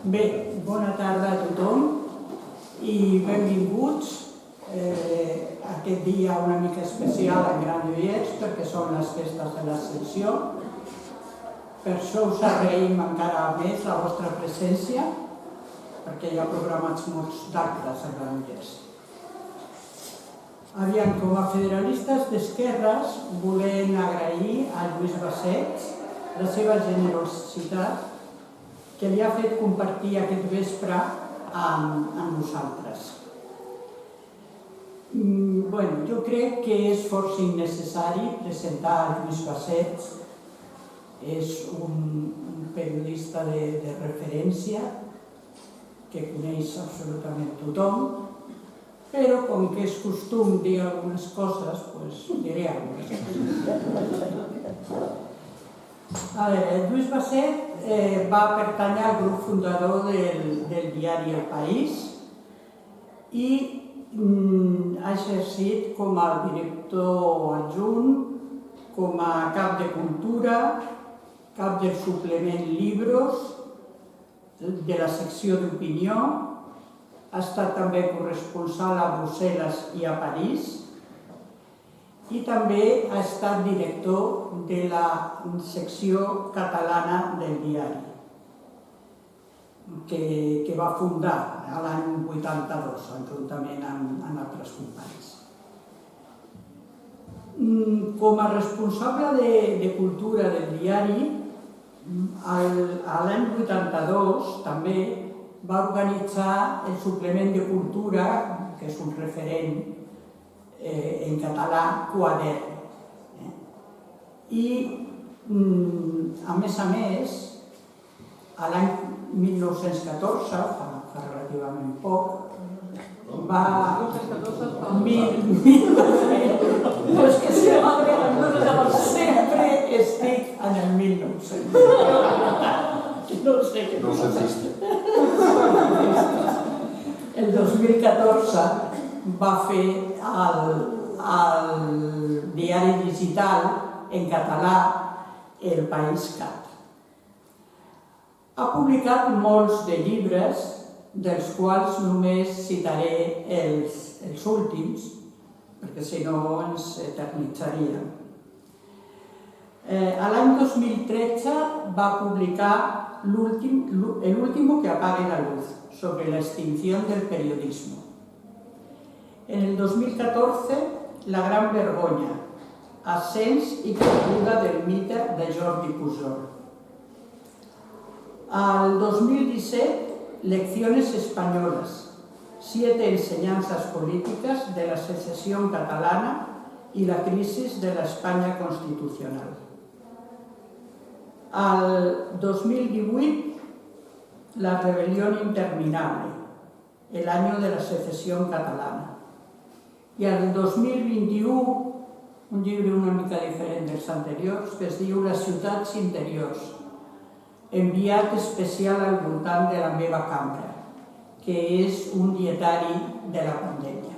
Bé, bona tarda a tothom i benvinguts a aquest dia una mica especial en Granollers perquè són les festes de l'Ascensió. Per això us agraïm encara més la vostra presència perquè hi ha programats molts d'actes a Granollers. Aviam, com a federalistes d'esquerres volem agrair a Lluís Basset la seva generositat que li ha fet compartir aquest vespre amb nosaltres. Jo crec que és força innecessari presentar a Lluís Basset. És un periodista de referència que coneix absolutament tothom, però com que és costum dir algunes coses, doncs diré algunes coses. Lluís Basset va pertànyer al grup fundador del diari El País i ha exercit com a director adjunt, com a cap de cultura, cap del suplement Libros, de la secció d'opinió, ha estat també corresponsal a Brussel·les i a París i també ha estat director de la secció catalana del diari, que va fundar l'any 82, juntament amb altres companys. Com a responsable de cultura del diari, l'any 82 també va organitzar el suplement de cultura, que és un referent en català, Quadern. I, a més, l'any 1914, fa relativament poc, va... És que sempre estic en el 1900. No sé què el 2014 va fer el diari digital en català El País Cat. Ha publicat molts de llibres, dels quals només citaré els últims, perquè si no ens eternitzaríem. L'any 2013 va publicar El último que apague la luz, sobre la extinción del periodismo. En el 2014, La gran vergonya, ascens i caiguda del mite de Jordi Pujol. Al 2017, Lecciones españolas, 7 enseñanzas políticas de la secesión catalana y la crisis de la España constitucional. Al 2018, La rebelión interminable, el año de la secesión catalana. I al 2021, un llibre una mica diferent dels anteriors, que es diu Les ciutats interiors, enviat especial al voltant de la meva cambra, que és un dietari de la pandèmia.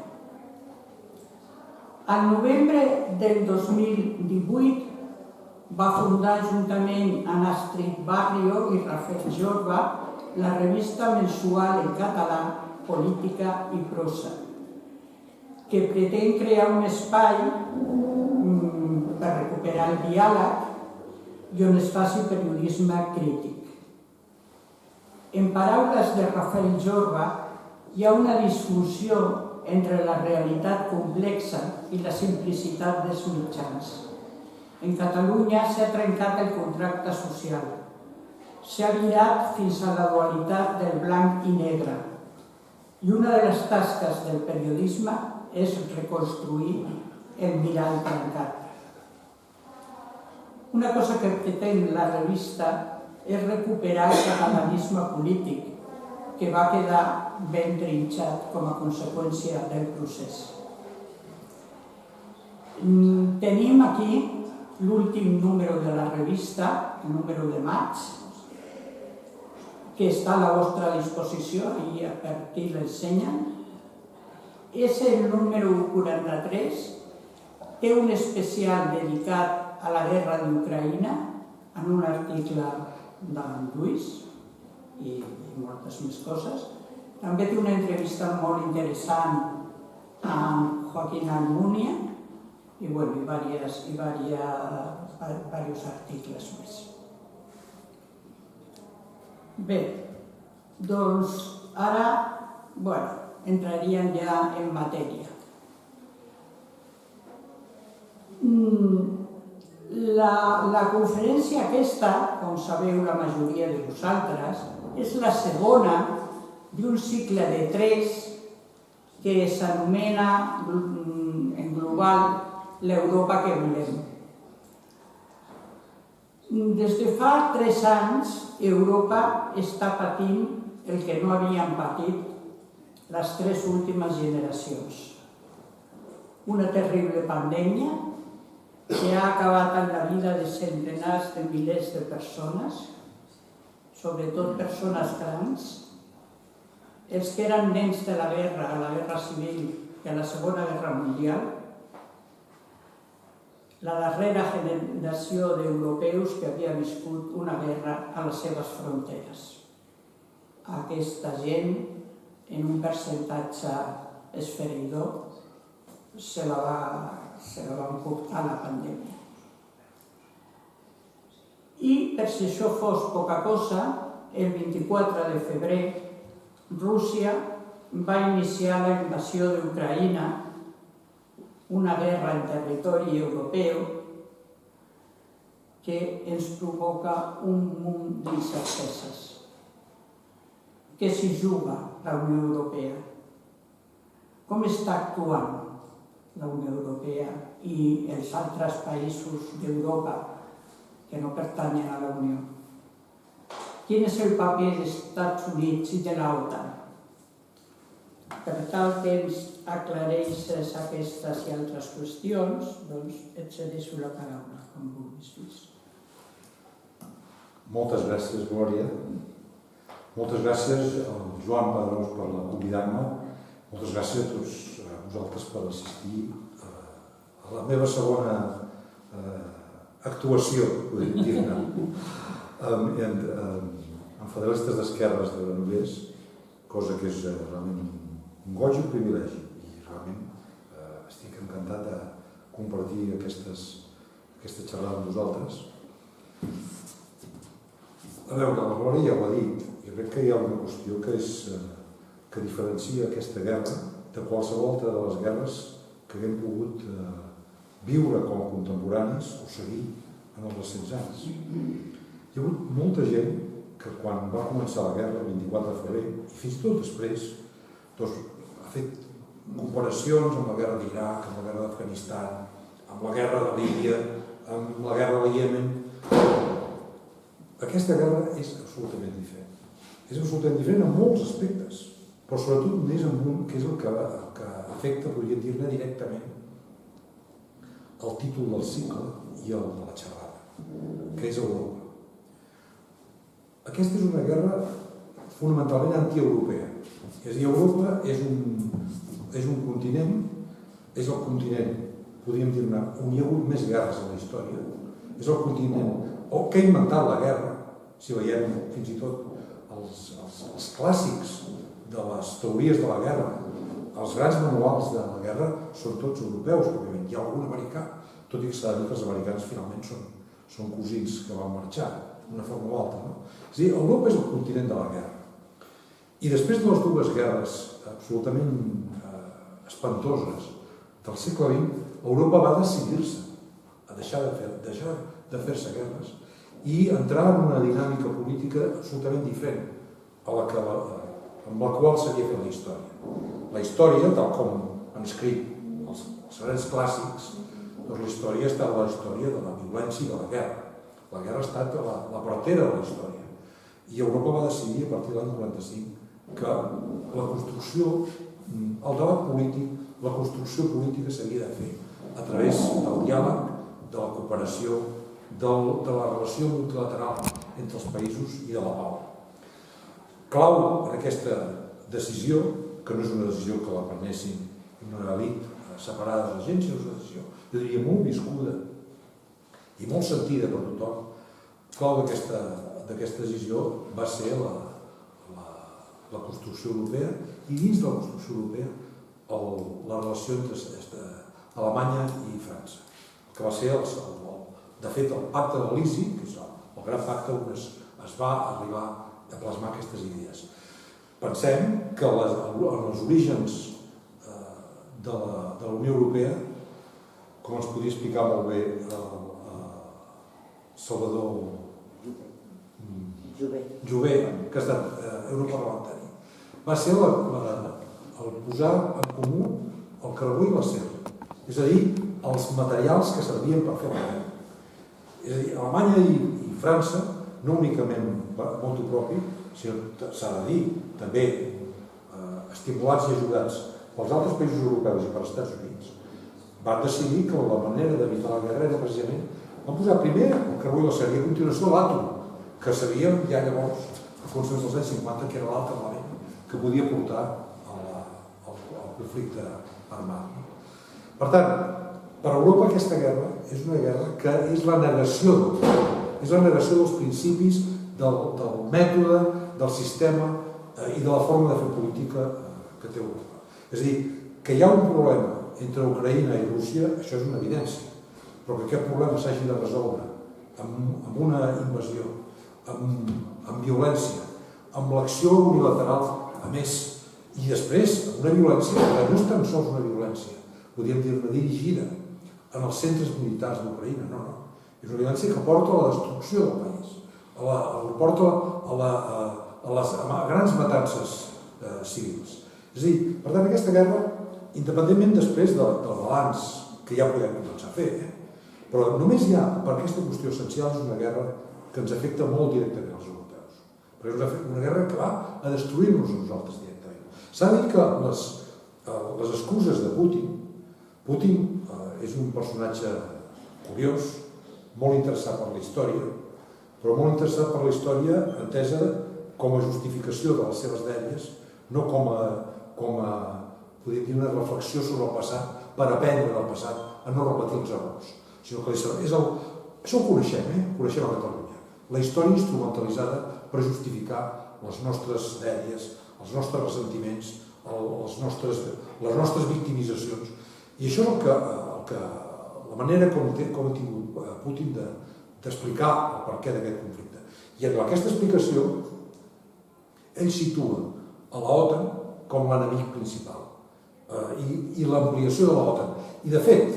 Al novembre del 2018 va fundar juntament amb Astrid Barrio i Rafael Jorba la revista mensual en català Política i Prosa, que pretén crear un espai per recuperar el diàleg i on es faci periodisme crític. En paraules de Rafael Jorba, hi ha una disfunció entre la realitat complexa i la simplicitat dels mitjans. En Catalunya s'ha trencat el contracte social, s'ha virat fins a la dualitat del blanc i negre, i una de les tasques del periodisme és reconstruir el mirall trencat. Una cosa que pretén la revista és recuperar el catalanisme polític, que va quedar ben trinxat com a conseqüència del procés. Tenim aquí l'últim número de la revista, el número de maig, que està a la vostra disposició i per aquí l'ensenyen. És el número 43, té un especial dedicat a la guerra d'Ucraïna, en un article d'en Lluís i moltes més coses. També té una entrevista molt interessant amb Joaquín Almunia i diversos articles més. Bé, doncs ara entraríem ja en matèria. La conferència aquesta, com sabeu la majoria de vosaltres, és la segona d'un cicle de 3 que s'anomena en global l'Europa que volem. Des de fa 3 anys, Europa està patint el que no havien patit les 3 últimes generacions. Una terrible pandèmia que ha acabat amb la vida de centenars de milers de persones, sobretot persones grans, els que eren nens de la guerra civil i a la Segona Guerra Mundial, la darrera generació d'europeus que havia viscut una guerra a les seves fronteres. Aquesta gent, en un percentatge esfereïdor, se la va emportar la pandèmia. I, per si això fos poca cosa, el 24 de febrer, Rússia va iniciar la invasió d'Ucraïna, una guerra en territori europeu que ens provoca un munt d'incerteses. Què s'hi juga la Unió Europea? Com està actuant la Unió Europea i els altres països d'Europa que no pertanyen a la Unió? Quin és el paper dels Estats Units i de l'OTAN? Per tal que ens aclareixes aquestes i altres qüestions, doncs et cedeixo la paraula, com vulguis. Moltes gràcies, Glòria. Moltes gràcies al Joan Padrós per convidar-me. Moltes gràcies a tots vosaltres per assistir a la meva segona actuació, podríem dir-ne, en Federalistes d'Esquerres de Granollers, cosa que és realment un goig i un privilegi. I realment estic encantat de compartir aquesta xerrada amb vosaltres. A veure, la Glòria ja ho ha dit, jo crec que hi ha una qüestió que diferencia aquesta guerra de qualsevol de les guerres que haguem pogut viure com a contemporanis o seguir en els recents anys. Hi ha hagut molta gent que quan va començar la guerra, el 24 de febrer, i fins i tot després, ha fet comparacions amb la guerra d'Iraq, amb la guerra d'Afganistan, amb la guerra de Líbia, amb la guerra de Iemen. Aquesta guerra és absolutament diferent. És absolutament diferent en molts aspectes, però sobretot més en un, que és el que afecta, podríem dir-ne directament, el títol del cicle i el de la xerrada, que és Europa. Aquesta és una guerra fonamentalment antieuropea. És a dir, Europa és un continent, és el continent, podríem dir-ne, on hi ha hagut més guerres a la història. És el continent que ha inventat la guerra, si veiem fins i tot els clàssics de les teories de la guerra, els grans manuals de la guerra són tots europeus, òbviament. Hi ha algun americà, tot i que s'ha de dir que els americans finalment són cosins que van marxar d'una forma o altra. És a dir, Europa és el continent de la guerra. I després de les dues guerres absolutament espantoses del segle XX, Europa va decidir-se a deixar de fer-se guerres i entrar en una dinàmica política absolutament diferent amb la qual s'havia fet la història. La història, tal com han escrit els grans clàssics, doncs la història ha estat la història de la violència i de la guerra. La guerra ha estat la partera de la història. I Europa va decidir, a partir de l'any 45, que la construcció, el debat polític, la construcció política s'havia de fer a través del diàleg, de la cooperació, de la relació multilateral entre els països i de la pau. Clau en aquesta decisió, que no és una decisió que la prenessin una elit separada de la gent, sinó és una decisió, jo diria, molt viscuda i molt sentida per tothom. Clau d'aquesta decisió va ser la construcció europea i dins de la construcció europea la relació entre Alemanya i França, que va ser, de fet, el pacte de Lisi, que és el gran pacte on es va arribar a plasmar aquestes idees. Pensem que en els orígens de la Unió Europea, com ens podia explicar molt bé Salvador Jové, que ha estat europarlamentari, va ser el posar en comú el carbó i l'acer, és a dir, els materials que servien per fer la guerra. És a dir, Alemanya i França, no únicament motu propi, sinó, s'ha de dir, també estimulats i ajudats pels altres països europeus i per als Estats Units, van decidir que la manera d'evitar la guerra era precisament van posar primer el carbó i l'acer i a continuació l'àtom, que sabíem ja llavors, a començaments dels anys 50, que era l'altre element que podia portar al conflicte armat. Per tant, per Europa aquesta guerra és una guerra que és la negació dels principis, del mètode, del sistema i de la forma de fer política que té Europa. És a dir, que hi ha un problema entre Ucraïna i Rússia, això és una evidència, però que aquest problema s'hagi de resoldre amb una invasió, amb violència, amb l'acció unilateral, a més, i després una violència que no és tan sols una violència, podríem dir-ne dirigida en els centres militars d'Ucraïna, no. És una violència que porta a la destrucció del país, porta a grans matances civils. És a dir, per tant, aquesta guerra, independentment després del balanç que ja podem començar a fer, però només ja per aquesta qüestió essencial és una guerra que ens afecta molt directament als europeus, perquè és una guerra que va a destruir-nos a nosaltres directament. S'ha dit que les excuses de Putin és un personatge curiós, molt interessat per la història, però molt interessat per la història entesa com a justificació de les seves dèries, no com a podríem dir, una reflexió sobre el passat per aprendre del passat a no repetir els errors, sinó que això ho coneixem, coneixem a Catalunya. La història instrumentalitzada per justificar les nostres dèries, els nostres ressentiments, les nostres victimitzacions. I això és la manera com ha tingut Putin d'explicar el perquè d'aquest conflicte. I en aquesta explicació ell situa a l'OTAN com l'enemic principal i l'ampliació de l'OTAN. I de fet,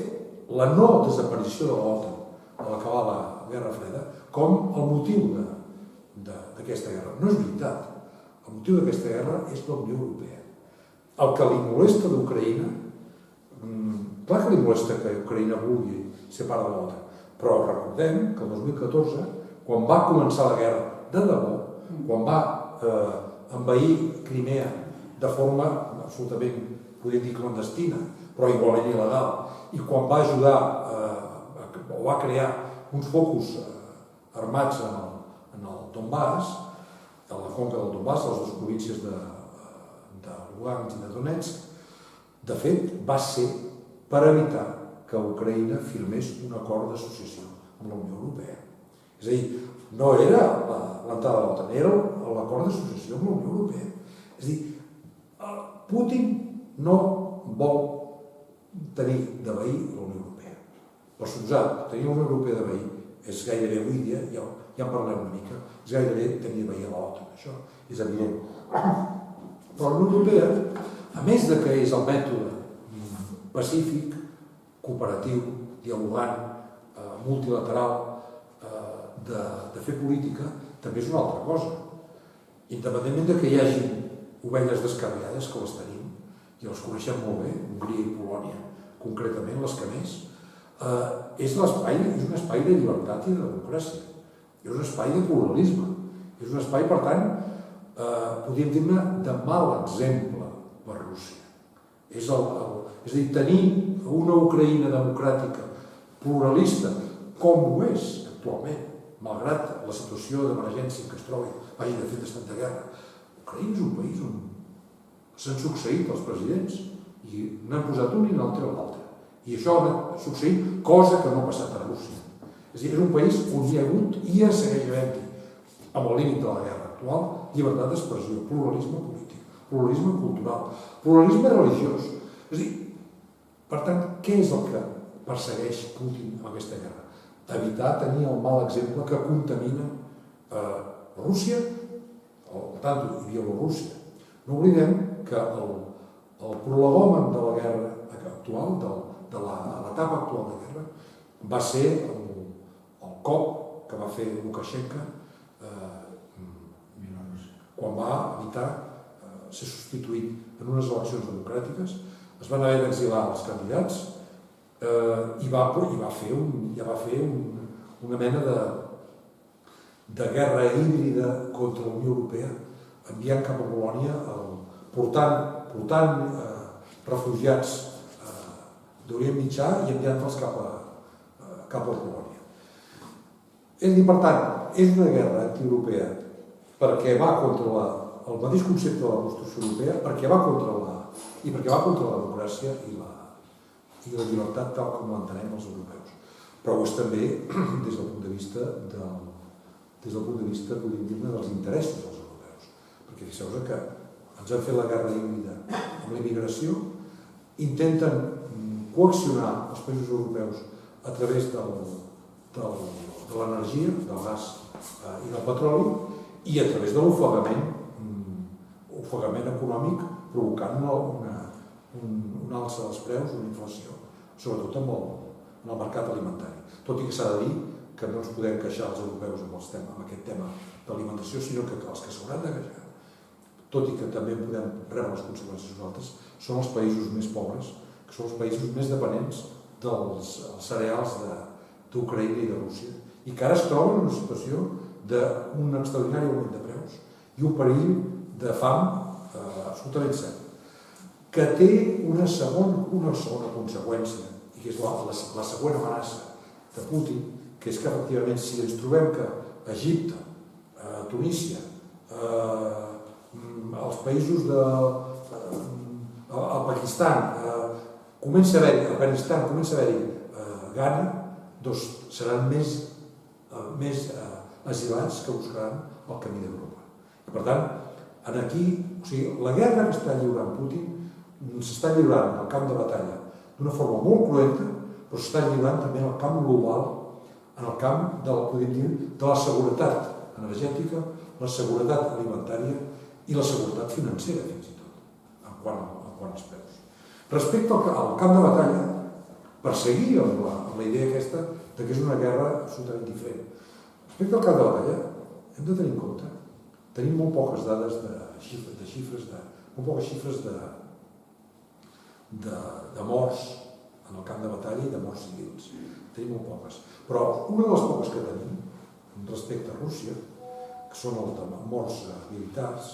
la no desaparició de l'OTAN a l'acabar la Guerra Freda com el motiu d'aquesta guerra. No és veritat. El motiu d'aquesta guerra és la Unió Europea. El que li molesta d'Ucraïna, clar que li molesta que Ucraïna vulgui ser part de l'OTAN, però recordem que el 2014, quan va començar la guerra de debò, quan va envair Crimea de forma absolutament, podríem dir, clandestina, però igualment il·legal, i quan va ajudar o va crear uns focus armats en el Donbass, a la conca del Donbass, a les dues províncies de Lugansk i de Donetsk, de fet, va ser per evitar que Ucraïna firmés un acord d'associació amb la Unió Europea. És a dir, no era l'entrada de l'OTAN, era l'acord d'associació amb la Unió Europea. És a dir, Putin no vol tenir de veí la Unió Europea. Per suposat, tenir la Unió Europea de veí és gairebé avui dia, ja en parlem una mica, és gairebé tenir de veí a l'OTAN, això és evident. Però la Unió Europea, a més de que és el mètode pacífic, cooperatiu, dialogant, multilateral, de fer política, també és una altra cosa. Independentment de que hi hagi ovelles descarriades, que les tenim, i les coneixem molt bé, Hongria i Polònia, concretament les que més, és un espai de llibertat i de democràcia. És un espai de pluralisme. És un espai, per tant, podríem dir-ne, de mal exemple per Rússia. És a dir, tenir una Ucraïna democràtica, pluralista, com ho és actualment, malgrat la situació d'emergència que es trobi, vagi de fet estat de guerra. Ucraïna és un país on s'han succeït els presidents i n'han posat un i l'altre a l'altre. I això ha succeït, cosa que no ha passat a Rússia. És a dir, és un país on hi ha hagut i hi segueix havent-hi, amb el límit de la guerra actual, llibertat d'expressió, pluralisme polític. pluralisme cultural, pluralisme religiós. És a dir, per tant, què és el que persegueix Putin amb aquesta guerra? Evitar tenir el mal exemple que contamina Rússia, tant i Bielorússia. No oblidem que el prolegòmen de la guerra actual, de l'etapa actual de guerra, va ser el cop que va fer Lukashenko quan va evitar ser substituït en unes eleccions democràtiques. Es van haver d'exilar els candidats i va fer una mena de guerra híbrida contra la Unió Europea, enviant cap a Polònia, portant refugiats d'Orient Mitjà i enviant-los cap a Polònia. És a dir, per tant, és una guerra antieuropea perquè va contra el mateix concepte de la construcció europea, perquè va contra la democràcia i la llibertat tal com l'entenem els europeus. Però ho és també des del punt de vista podríem dir-ne, dels interessos dels europeus. Perquè fixeu-vos que ens han fet la guerra híbrida amb la immigració, intenten coaccionar els països europeus a través de l'energia, del gas i del petroli, i a través de l'ofegament econòmic, provocant una alça dels preus, una inflació, sobretot en el mercat alimentari. Tot i que s'ha de dir que no ens podem queixar els europeus amb aquest tema d'alimentació, sinó que els que s'hauran de queixar, tot i que també podem rebre les conseqüències nosaltres, són els països més pobres, que són els països més dependents dels cereals d'Ucraïna i de Rússia, i que ara es troben en una situació d'un extraordinari augment de preus i un perill de fam absolutament cert, que té una segona conseqüència, i que és la següent amenaça de Putin, que és que efectivament si ens trobem que Egipte, Tunísia, els països el Pakistan, comença a haver-hi, Afganistan, comença a haver-hi gana, doncs seran més asilats que buscaran el camí d'Europa. I per tant, aquí, la guerra que està lliurant Putin s'està lliurant al camp de batalla d'una forma molt cruenta, però s'està lliurant també al camp global, en el camp de la seguretat energètica, la seguretat alimentària i la seguretat financera, fins i tot, en quant als preus. Respecte al camp de batalla, per seguir amb la idea aquesta que és una guerra absolutament diferent. Respecte al camp de batalla, hem de tenir en compte, tenim molt poques dades molt poques xifres de morts en el camp de batalla i de morts civils. Tenim molt poques. Però una de les poques que tenim respecte a Rússia, que són els de morts militars,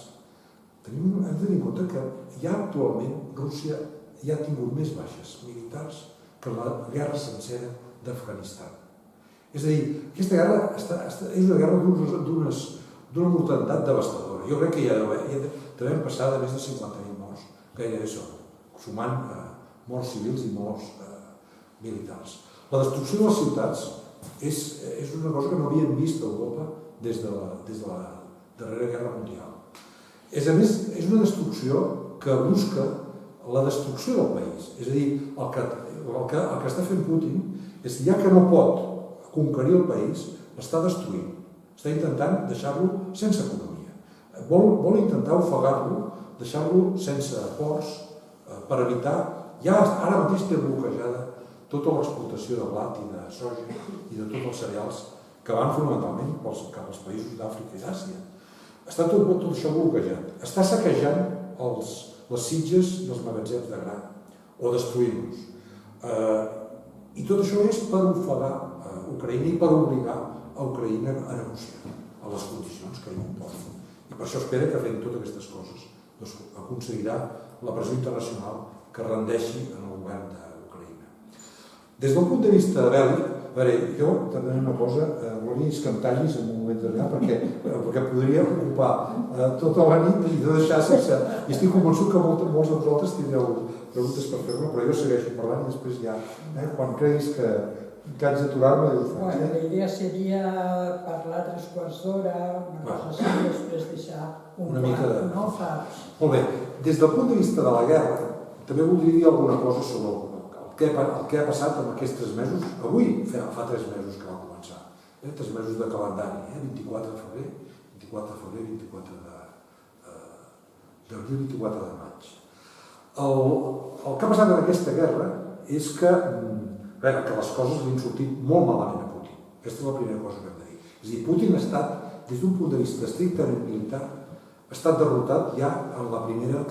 hem de tenir en compte que ja actualment Rússia ja ha tingut més baixes militars que la guerra sencera d'Afganistan. És a dir, aquesta guerra és una guerra d'una mortalitat devastadora. Jo crec que ja devem passar de més de 50.000 morts, gairebé són, sumant morts civils i morts militars. La destrucció de les ciutats és una cosa que no havíem vist a Europa des de la darrera guerra mundial. A més, és una destrucció que busca la destrucció del país. És a dir, el que està fent Putin és, ja que no pot conquerir el país, l'està destruint. Està intentant deixar-lo sense economia. Vol intentar ofegar-lo, deixar-lo sense ports, per evitar, ja ara mateix té bloquejada tota l'exportació de blat i de soja i de tots els cereals que van fonamentalment cap als països d'Àfrica i d'Àsia. Està tot això bloquejat. Està saquejant les sitges i els magatzems de gra, o destruint-los. I tot això és per ofegar Ucraïna i per obligar a Ucraïna a negociar a les condicions que ell imposa. I per això espera que fent totes aquestes coses aconseguirà la pressió internacional que rendeixi en el govern d'Ucraïna. Des del punt de vista bèl·lic, jo també una cosa, volia que em tallis en un moment determinat perquè podria ocupar tota la nit i de deixar sense... I estic convençut que molts de vosaltres tindreu preguntes per fer-me, però jo segueixo parlant i després ja, quan creguis que que haig d'aturar-me, diu Bueno, Francia. la idea seria parlar 3/4 d'hora, una cosa així, i després deixar Una mica de... no saps? Molt bé, des del punt de vista de la guerra, també voldria dir alguna cosa sobre el que ha passat en aquests 3 mesos. Avui fa 3 mesos que va començar, 3 mesos de calendari, 24 de febrer, 24 de febrer, 24 d'abril, 24 de maig. El que ha passat en aquesta guerra és que, que les coses li han sortit molt malament a Putin. Aquesta és la primera cosa que hem de dir. És a dir, Putin ha estat, des d'un punt de vista estrictament militar, ha estat derrotat ja en la primera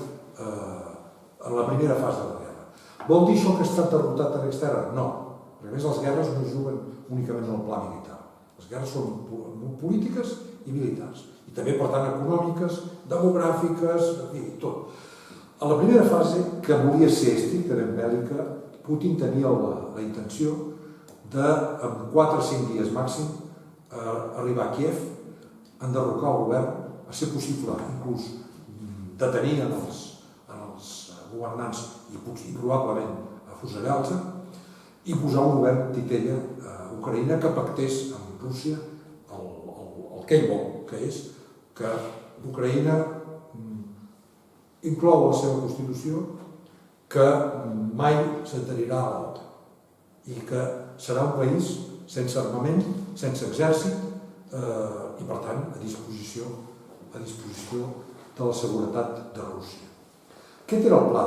fase de la guerra. Vol dir això que ha estat derrotat en aquesta guerra? No. Perquè a més les guerres no es juguen únicament en el pla militar. Les guerres són polítiques i militars. I també, per tant, econòmiques, demogràfiques, i tot. A la primera fase, que volia ser estrictament bèl·lica, Putin tenia la intenció de, en 4 o 5 dies màxim, arribar a Kiev, enderrocar el govern, a ser possible inclús detenir els governants i probablement afusellar-los, i posar un govern titella a Ucraïna que pactés amb Rússia el que ell vol, que és que Ucraïna inclou a la seva Constitució que mai s'adherirà a l'OTAN i que serà un país sense armament, sense exèrcit i, per tant, a disposició de la seguretat de Rússia. Aquest era el pla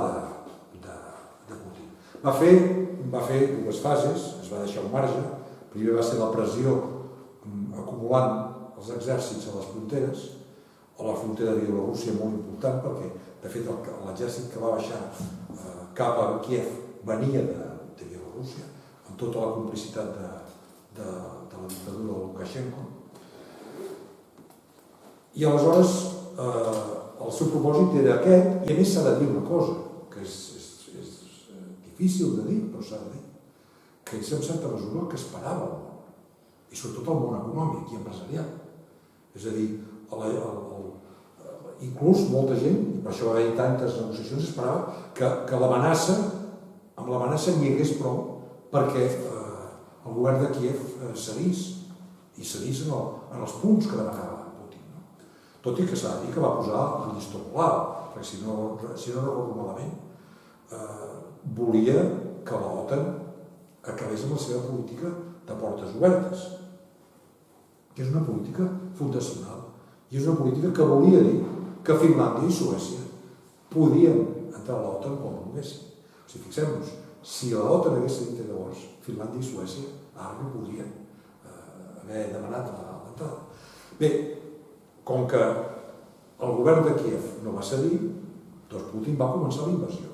de Putin. Va fer 2 fases, es va deixar un marge. Primer va ser la pressió acumulant els exèrcits a les fronteres, a la frontera de Bielorússia molt important, perquè, de fet, l'exèrcit que va baixar cap a Kiev venia de Bielorússia, amb tota la complicitat de la dictadura de Lukashenko. I aleshores el seu propòsit era aquest, i a més s'ha de dir una cosa, que és difícil de dir, però s'ha de dir, que és en certa mesura el que esperava el món, i sobretot el món econòmic i empresarial. És a dir, inclús molta gent, i per això va haver tantes negociacions, esperava que amb l'amenaça n'hi hagués prou perquè el govern de Kiev cedís, i cedís en els punts que demanava Putin. Tot i que s'ha de dir que va posar el llistó molt alt, perquè si no recordo malament, volia que l'OTAN acabés amb la seva política de portes obertes, que és una política fundacional, i és una política que volia dir que Finlàndia i Suècia podien entrar a l'OTAN quan volguessin. O sigui, fixem-nos, si l'OTAN hagués dit llavors, Finlàndia i Suècia ara no podrien haver demanat l'entrada. Bé, com que el govern de Kiev no va cedir, doncs Putin va començar la invasió.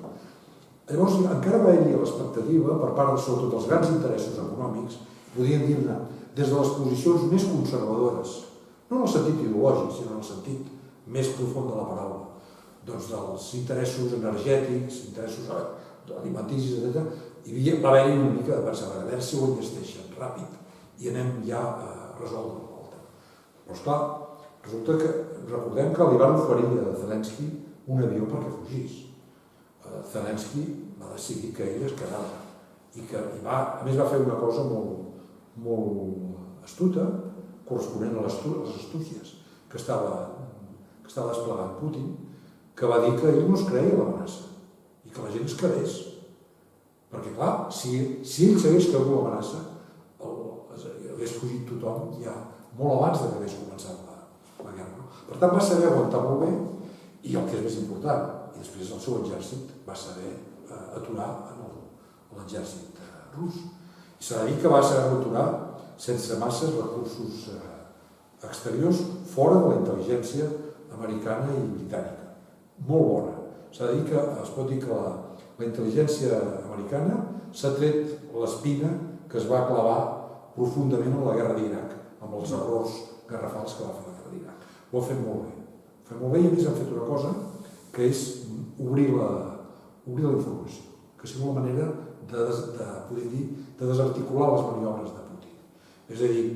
Llavors encara va haver-hi l'expectativa, per part sobretot dels grans interessos econòmics, podríem dir-ne, des de les posicions més conservadores, no en el sentit ideològic, sinó en el sentit més profund de la paraula, doncs dels interessos energètics, interessos alimenticis, etc. I va haver-hi una mica de pensar, a veure si ho enllesteixen ràpid i anem ja a resoldre la volta. Però esclar, resulta que recordem que li van oferir a Zelensky un avió perquè fugís. Zelensky va decidir que ell es quedava i a més va fer una cosa molt astuta, corresponent a les astúcies que estava desplegant Putin, que va dir que ell no es creia l'amenaça i que la gent es quedés. Perquè, clar, si ell s'hagués cregut l'amenaça, hagués fugit tothom ja molt abans que hagués començat la guerra. Per tant, va saber aguantar molt bé i el que és més important, i després el seu exèrcit va saber aturar l'exèrcit rus. I s'ha de dir que va saber aturar sense masses recursos exteriors fora de la intel·ligència americana i britànica. Molt bona. S'ha de dir que es pot dir que la intel·ligència americana s'ha tret l'espina que es va clavar profundament en la guerra d'Iraq, amb els errors garrafals que va fer la guerra d'Iraq. Ho ha fet molt bé. Ho ha fet molt bé i a més han fet una cosa que és obrir la informació, que sigui una manera de desarticular les maniobres de Putin. És a dir,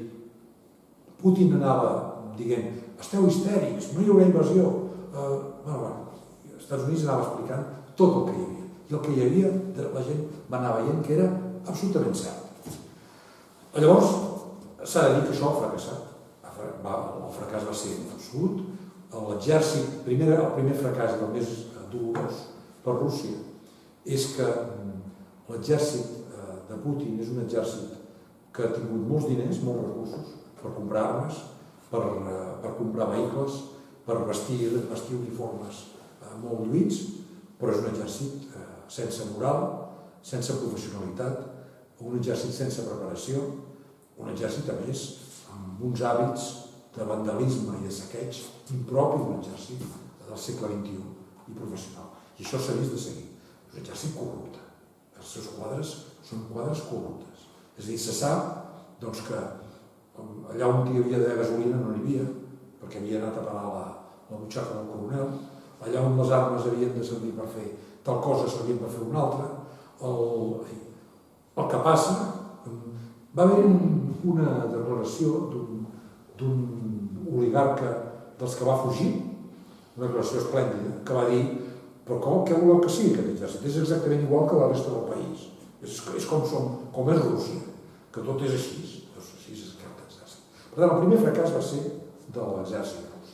Putin anava dient esteu histèrics, no hi haurà invasió. Els Estats Units anava explicant tot el que hi havia. I el que hi havia, la gent va anar veient que era absolutament cert. Llavors, s'ha de dir que això ha fracassat. El fracàs va ser absolut. L'exèrcit, el primer fracàs del més dolorós per Rússia és que l'exèrcit de Putin és un exèrcit que ha tingut molts diners, molts recursos per comprar armes, per comprar vehicles, per vestir uniformes molt lluïts, però és un exèrcit sense moral, sense professionalitat, un exèrcit sense preparació, un exèrcit, a més, amb uns hàbits de vandalisme i de saqueig impropi d'un exèrcit del segle XXI i professional. I això s'ha vist de seguir. És un exèrcit corrupte. Els seus quadres són quadres corruptes. És a dir, se sap que allà on hi havia d'haver gasolina no n'hi havia, perquè havia anat a parar la butxaca del coronel, allà on les armes havien de servir per fer tal cosa servien per fer una altra. El que passa, va haver una declaració d'un oligarca dels que va fugir, una declaració esplèndida, que va dir: però què voleu que sigui aquest exèrcit? És exactament igual que la resta del país. És com és Rússia, que tot és així. Així és aquest exèrcit. Per tant, el primer fracàs va ser de l'exèrcit rus,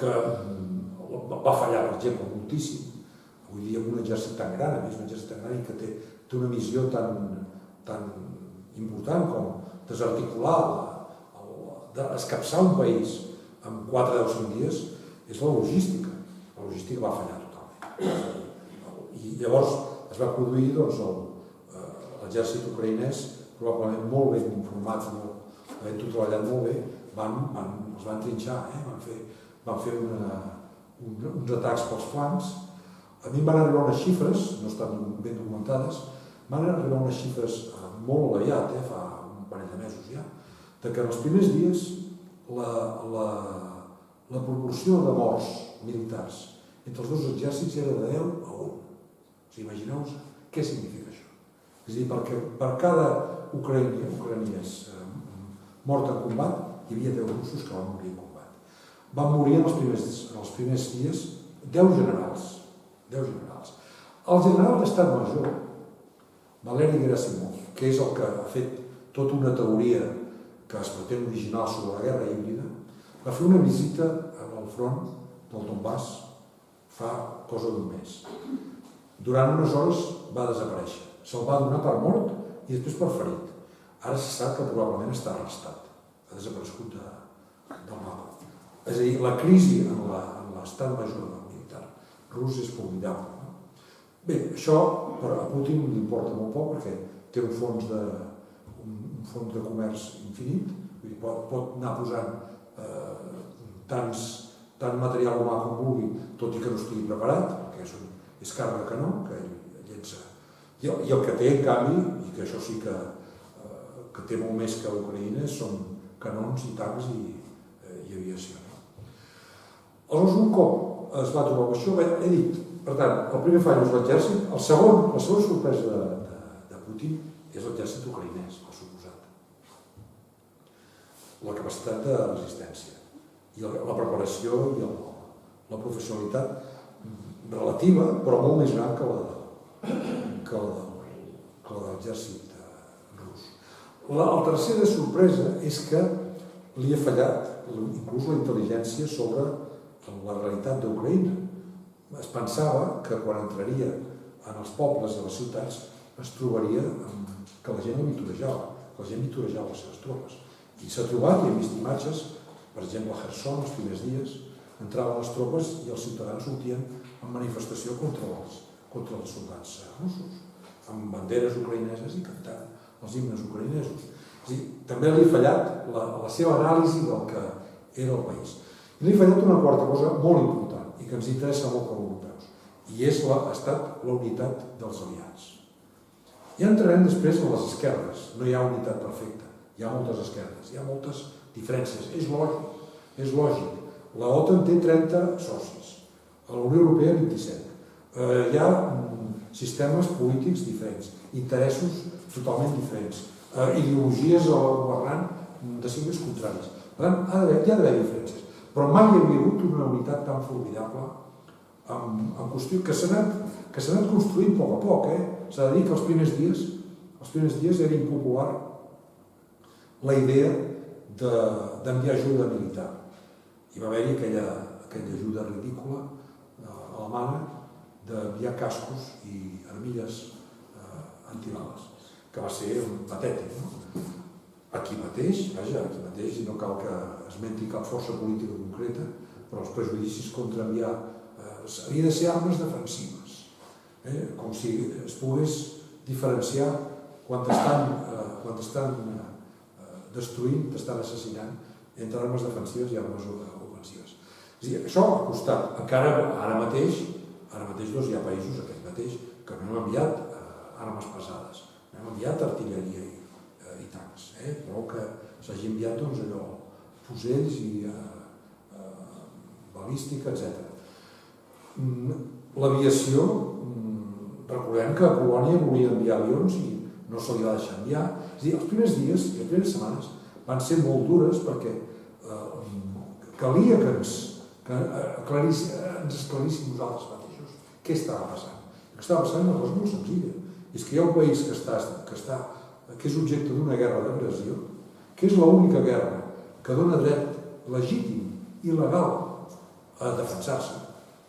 que va fallar, per exemple, moltíssim. Avui dia un exèrcit tan gran, a més un exèrcit tan gran i que té una missió tan important com desarticular, escapçar un país en 4 o 5 dies, és la logística. La logística va fallar totalment. I llavors es va produir l'exèrcit ucraïnès, probablement molt ben informat, havent-ho treballat molt bé, els van trinxar, van fer uns atacs pels flancs. A mi em van arribar unes xifres, no estan ben documentades, van arribar unes xifres molt aviat, fa un parell de mesos ja, de que en els primers dies la proporció de morts militars entre els dos exèrcits era de 10 a 1. Imagineu-vos què significa això. És a dir, perquè per cada ucraïnès mort en combat, hi havia 10 russos que van morir en combat. Van morir en els primers dies 10 generals. El general d'Estat Major, Valeri Gerasimov, que és el que ha fet tota una teoria que es pretén original sobre la guerra híbrida, va fer una visita al front del Donbass fa cosa d'un mes. Durant unes hores va desaparèixer. Se'l va donar per mort i després per ferit. Ara se sap que probablement està arrestat. Ha desaparegut del mapa. És a dir, la crisi en l'estat major militar rus és formidable. Bé, això a Putin li importa molt poc perquè té un fons de comerç infinit, pot anar posant tant material humà com vulgui, tot i que no estigui preparat, perquè és càrrega canó, que ell llença. I el que té, en canvi, i que això sí que té molt més que Ucraïna, són canons i tancs i aviació. Aleshores, un cop es va trobar amb això, he dit, per tant, el primer fall és l'exèrcit, la segona sorpresa de Putin és l'exèrcit ucraïnès, per suposat. La capacitat de resistència, i la preparació i la professionalitat relativa, però molt més gran que la de l'exèrcit rus. La tercera sorpresa és que li ha fallat inclús la intel·ligència sobre la realitat d'Ucraïna. Es pensava que quan entraria en els pobles i a les ciutats es trobaria que la gent el vitorejava, les seves tropes. I s'ha trobat, i hem vist imatges, per exemple a Kherson, els primers dies, entraven les tropes i els ciutadans sortien en manifestació contra els soldats russos, amb banderes ucraïneses i cantant els himnes ucraïnesos. És a dir, també li ha fallat la seva anàlisi del que era el país. I li ha fallat una quarta cosa molt important i que ens interessa molt com a europeus, i ha estat la unitat dels aliats. Ja entrarem després en les esquerdes, no hi ha unitat perfecta, hi ha moltes esquerdes, hi ha moltes diferències, és lògic. La OTAN té 30 socis, a la Unió Europea 27. Hi ha sistemes polítics diferents, interessos totalment diferents, ideologies a la governant de signes contraris. Per tant, hi ha d'haver diferències, però mai hi havia hagut una unitat tan formidable en qüestió que s'ha anat construint a poc. S'ha de dir que els primers dies els primers dies era impopular la idea d'enviar ajuda militar. Hi va haver-hi aquella ajuda ridícula alemana d'enviar cascos i armilles antibales, que va ser patètic, no? Aquí mateix, i no cal que esmenti cap força política concreta, però els prejudicis contra enviar havia de ser armes defensives, com si es pogués diferenciar quan t'estan destruint, t'estan assassinant, entre armes defensives i armes ofensives. És a dir, això ha costat, encara ara mateix doncs hi ha països, aquest mateix, que no han enviat armes pesades, no han enviat artilleria i tancs, però que s'hagi enviat doncs allò, fusells i balística, etc. L'aviació, recordem que Polònia volia enviar avions i no se li va deixar enviar. És a dir, els primers dies i les primeres setmanes van ser molt dures perquè calia que ens esclaríssim nosaltres mateixos què estava passant. El que estava passant és una cosa molt senzilla. És que hi ha un país que és objecte d'una guerra d'agressió, que és l'única guerra que dona dret legítim i legal a defensar-se.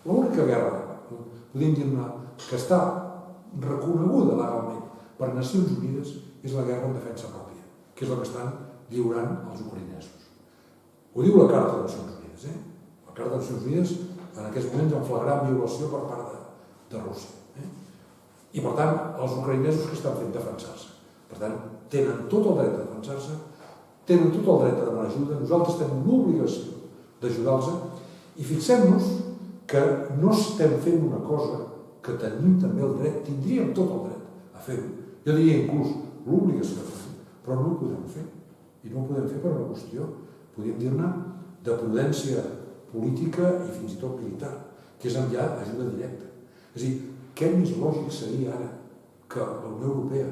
L'única guerra, podem dir-ne, que està reconeguda legalment per Nacions Unides és la guerra en defensa pròpia, que és la que estan lliurant els ucraïnesos. Ho diu la Carta de Nacions Unides. La Carta de Nacions Unides en aquests moments en flagrant violació per part de Rússia. I per tant, els ucraïnesos que estan fent defensar-se. Per tant, tenen tot el dret a defensar-se, tenen tot el dret a demanar ajuda, nosaltres tenim l'obligació d'ajudar-los i fixem-nos que no estem fent una cosa que tenim també el dret, tindríem tot el dret a fer-ho. Jo diria inclús l'obligació de fer-ho, però no ho podem fer. I no ho podem fer per una qüestió, podríem dir-ne, de prudència política i fins i tot militar, que és enviar ajuda directa. És a dir, què més lògic seria ara que la Unió Europea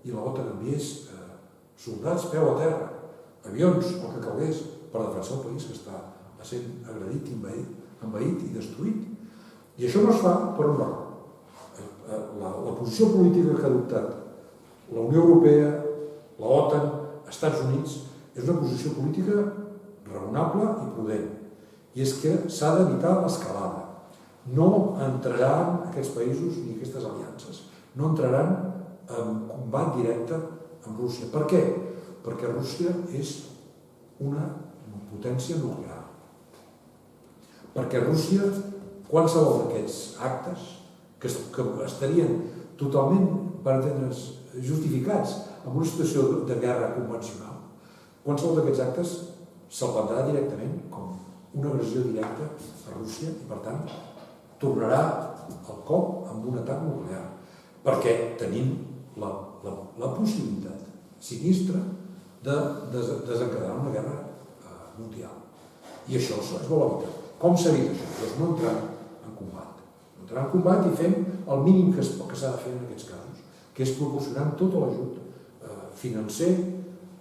i l'OTAN enviés soldats peu a terra, avions, el que calgués, per defensar el país que està sent agredit, envaït i destruït. I això no es fa per un raó. La posició política que ha adoptat la Unió Europea, l'OTAN, els Estats Units, és una posició política raonable i prudent. I és que s'ha d'evitar l'escalada. No entraran aquests països ni aquestes aliances. No entraran en combat directe amb Rússia. Per què? Perquè Rússia és una potència nuclear. Perquè Rússia, qualsevol d'aquests actes que estarien totalment, per entendre's, justificats en una situació de guerra convencional, qualsevol d'aquests actes se'l prendrà directament com una agressió directa a Rússia i, per tant, tornarà el cop amb un atac nuclear, perquè tenim la possibilitat sinistra de desencadenar una guerra mundial. I això es vol evitar. Com s'evita això? Doncs no entrant en combat. No entrant en combat i fent el mínim que s'ha de fer en aquests casos, que és proporcionant tot l'ajut financer,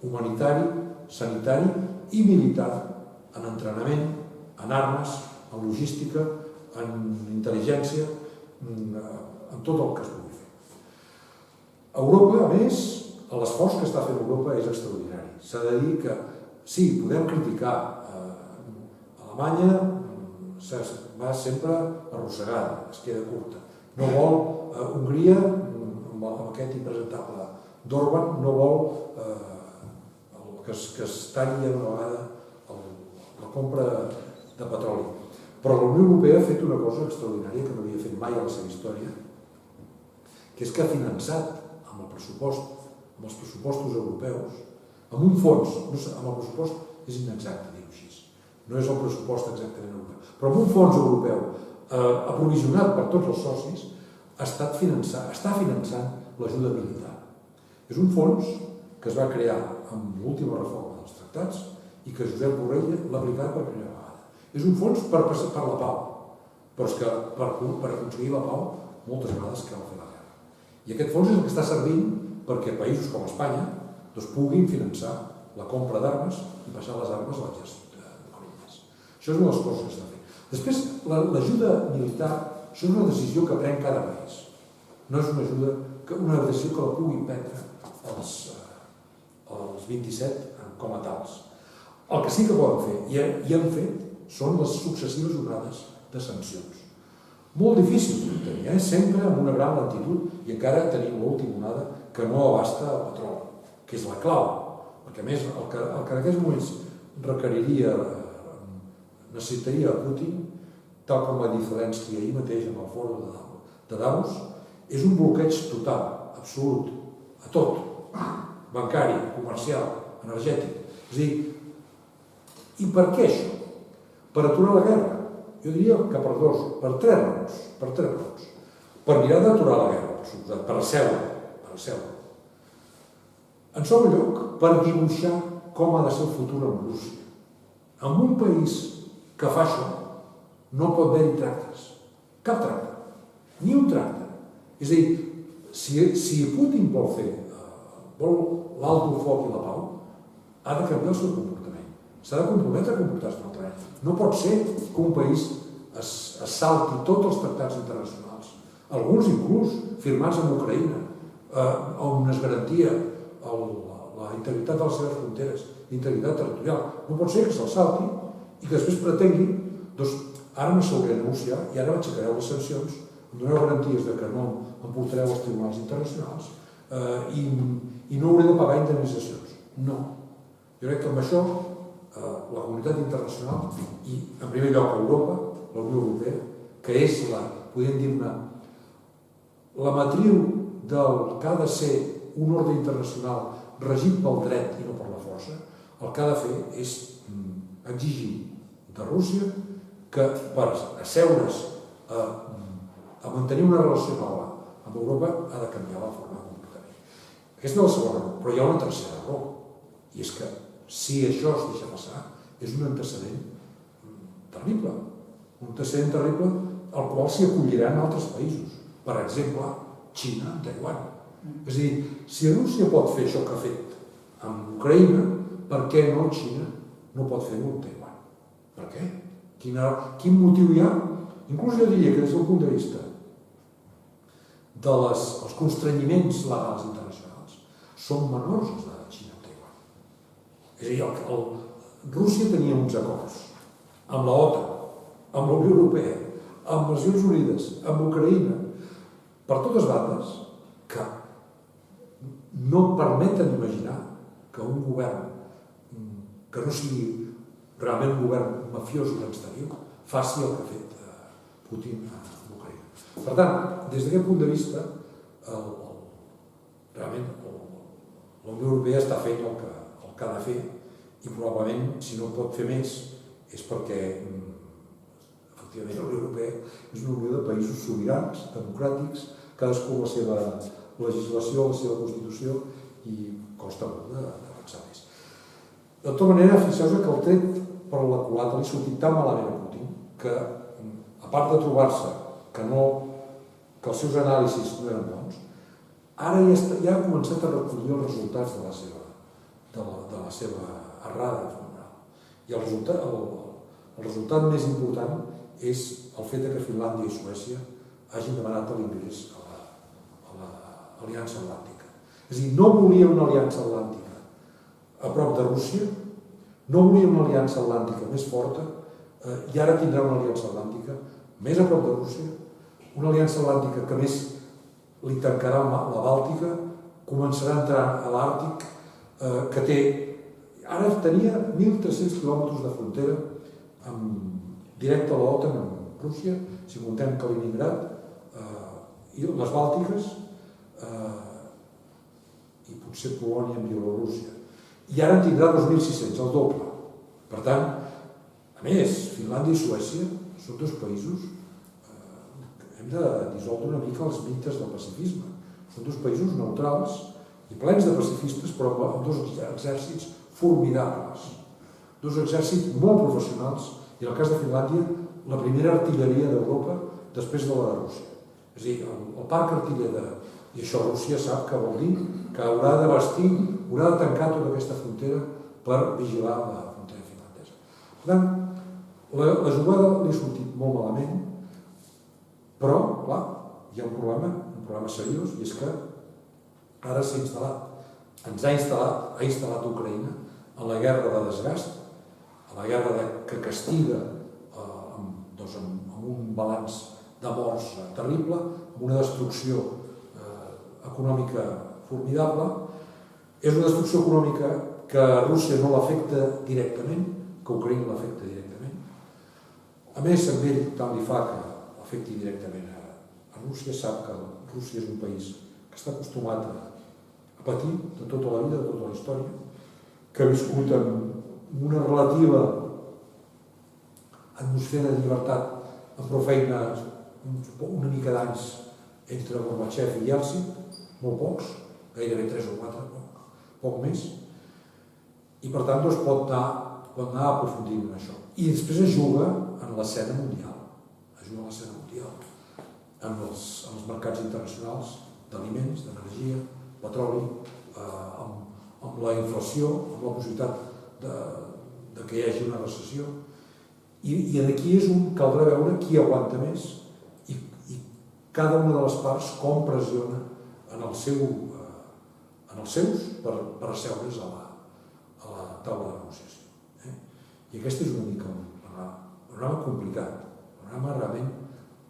humanitari, sanitari i militar en entrenament, en armes, en logística, en intel·ligència, en tot el que es pugui fer. Europa, a més, l'esforç que està fent Europa és extraordinari. S'ha de dir que, sí, podem criticar Alemanya, va sempre arrossegada, es queda curta. No vol, Hongria, amb aquest impresentable d'Orban, no vol que es talli una vegada la compra de petroli. Però la Unió Europea ha fet una cosa extraordinària que no havia fet mai a la seva història, que és que ha finançat amb els pressupostos europeus, amb un fons, amb el pressupost és inexacte dir-ho així, no és el pressupost exactament europeu, però amb un fons europeu aprovisionat per tots els socis, està finançant l'ajuda militar. És un fons que es va crear amb l'última reforma dels tractats i que Josep Borrell l'ha aplicat per primera vegada. És un fons per la pau, però és que per aconseguir la pau moltes vegades cal fer la guerra. I aquest fons és el que està servint perquè països com Espanya puguin finançar la compra d'armes i passar les armes a l'exèrcit ucraïnès. Això és una de les coses que està fent. Després, l'ajuda militar, això és una decisió que pren cada país. No és una decisió que la puguin prendre els 27 com a tals. El que sí que poden fer, i han fet, són les successives onades de sancions. Molt difícil d'obtenir, sempre amb una gran lentitud, i encara tenim l'última onada que no abasta el petroli, que és la clau, perquè a més el que en aquests moments necessitaria Putin, tal com va dir Zelensky ahir mateix en el fòrum de Davos, és un bloqueig total, absolut, a tot, bancari, comercial, energètic. És a dir, i per què això? Per aturar la guerra? Jo diria que per tres raons. Per mirar d'aturar la guerra, per seure. En segon lloc, per dibuixar com ha de ser el futur amb Rússia. En un país que fa això, no pot haver-hi tractes. Cap tracte. Ni un tracte. És a dir, si Putin vol l'alt del foc i la pau, ha de canviar el seu comportament. S'ha de comprometre a comportar-se d'una altra manera. No pot ser que un país es salti tots els tractats internacionals, alguns inclús firmats amb Ucraïna, on es garantia la integritat de les seves fronteres, l'integritat territorial. No pot ser que se'l salti i que després pretengui, doncs ara m'asseuré a negociar i ara m'aixecareu les sancions, em donareu garanties que no em portareu als tribunals internacionals i no hauré de pagar indemnitzacions. No. Jo crec que amb això la comunitat internacional i, en primer lloc, Europa, la Unió Europea, que és podríem dir-ne, la matriu del que ha de ser un ordre internacional regit pel dret i no per la força, el que ha de fer és exigir de Rússia que per asseure's a mantenir una relació nova amb Europa ha de canviar la forma de comportament. Aquesta és la segona raó, però hi ha una tercera raó, i és que si això es deixa passar, és un antecedent terrible, al qual s'hi acolliran altres països, per exemple, Xina amb Taiwan. És a dir, si Rússia pot fer això que ha fet amb Ucraïna, per què no Xina no pot fer-ho amb Taiwan? Per què? Quin motiu hi ha? Inclús jo diria que des del punt de vista dels constrenyiments legals internacionals són menors els de Xina amb Taiwan. És a dir, Rússia tenia uns acords amb l'OTAN, amb la Unió Europea, amb les Nacions Unides, amb Ucraïna, per totes bandes, que no permeten imaginar que un govern que no sigui realment un govern mafiós i l'exterior faci el que ha fet Putin a Ucraïna. Per tant, des d'aquest punt de vista, realment la Unió Europea està fent el que ha de fer i probablement, si no pot fer més, és perquè efectivament la Unió Europea és una unió de països sobirans, democràtics, cadascú amb la seva legislació, la seva Constitució, i costa molt d'avançar més. De tota manera, fixeu-vos que el tret per la culata li ha sortit tan malament a Putin que, a part de trobar-se que els seus anàlisis no eren bons, ara ja ha començat a recollir els resultats de la seva errada moral. I el resultat més important és el fet que Finlàndia i Suècia hagin demanat l'ingrés a l'Aliança Atlàntica. És a dir, no volia una aliança atlàntica a prop de Rússia, no volia una aliança atlàntica més forta, i ara tindrà una aliança atlàntica més a prop de Rússia, una aliança atlàntica que més li tancarà la Bàltica, començarà a entrar a l'Àrtic, que ara tenia 1.300 quilòmetres de frontera directe a l'OTAN amb Rússia, si comptem Kaliningrad i les Bàltiques i potser Polònia amb Bielorússia. I ara en tindrà 2.600, el doble. Per tant, a més, Finlàndia i Suècia són dos països hem de dissoldre una mica els mites del pacifisme. Són dos països neutrals i plens de pacifistes, però amb dos exèrcits formidables. Dos exèrcits molt professionals, i en el cas de Finlàndia, la primera artilleria d'Europa després de la de Rússia. És a dir, el parc artiller i això Rússia sap que vol dir que haurà de bastir, haurà de tancar tota aquesta frontera per vigilar la frontera finlandesa. Per tant, la jugada li ha sortit molt malament, però, clar, hi ha un problema seriós, i és que ara s'ha instal·lat ens ha instal·lat Ucraïna en la guerra de desgast, en la guerra que castiga amb un balanç de morts terrible, amb una destrucció econòmica formidable. És una destrucció econòmica que a Rússia no l'afecta directament, que a Ucraïna l'afecta directament. A més, amb ell tant li fa que l'afecti directament a Rússia. Sap que Rússia és un país que està acostumat a patir de tota la vida, de tota la història, que ha viscut en una relativa atmosfera de llibertat, amb prou feina una mica d'anys entre Gorbachev i Yeltsin, molt pocs, gairebé 3 o 4, poc més, i per tant pot anar aprofundint en això. I després es juga en l'escena mundial, en els mercats internacionals d'aliments, d'energia, petroli, amb la inflació, amb la possibilitat que hi hagi una recessió. I aquí és on caldrà veure qui aguanta més i cada una de les parts com pressiona en els seus per asseure's a la taula de negociació. I aquest és una mica un panorama complicat, un panorama realment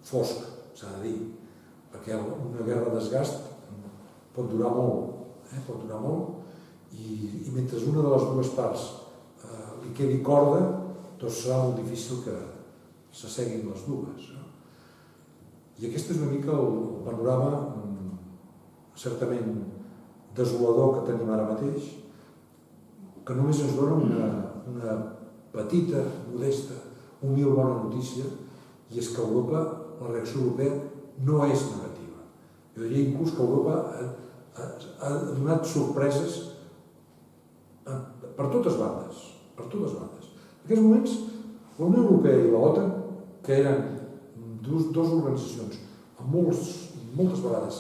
fosc, s'ha de dir, perquè una guerra de desgast pot durar molt, i mentre una de les dues parts li quedi corda, doncs serà molt difícil que s'asseguin les dues. I aquest és una mica el panorama certament desolador que tenim ara mateix, que només ens dona una petita, modesta, humil bona notícia, i és que Europa, la reacció europea, no és negativa. Jo diria inclús que Europa ha donat sorpreses per totes bandes. En aquests moments, la Unió Europea i l'OTAN, que eren dues organitzacions amb moltes vegades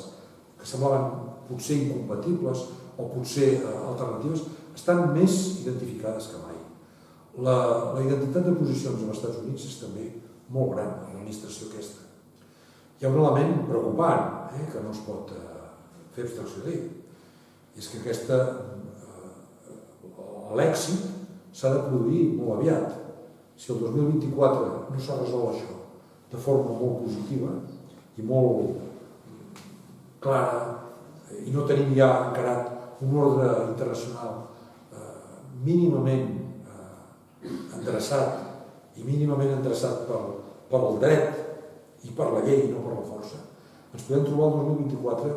que semblaven potser incompatibles o potser alternatives, estan més identificades que mai. La identitat de posicions als Estats Units és també molt gran en l'administració aquesta. Hi ha un element preocupant, que no es pot fer abstracció d'ell, és que l'èxit s'ha de produir molt aviat. Si el 2024 no s'ha resolt això de forma molt positiva i molt clara, i no tenim ja encarat un ordre internacional mínimament endreçat i mínimament endreçat pel dret i per la llei i no per la força, ens podem trobar el 2024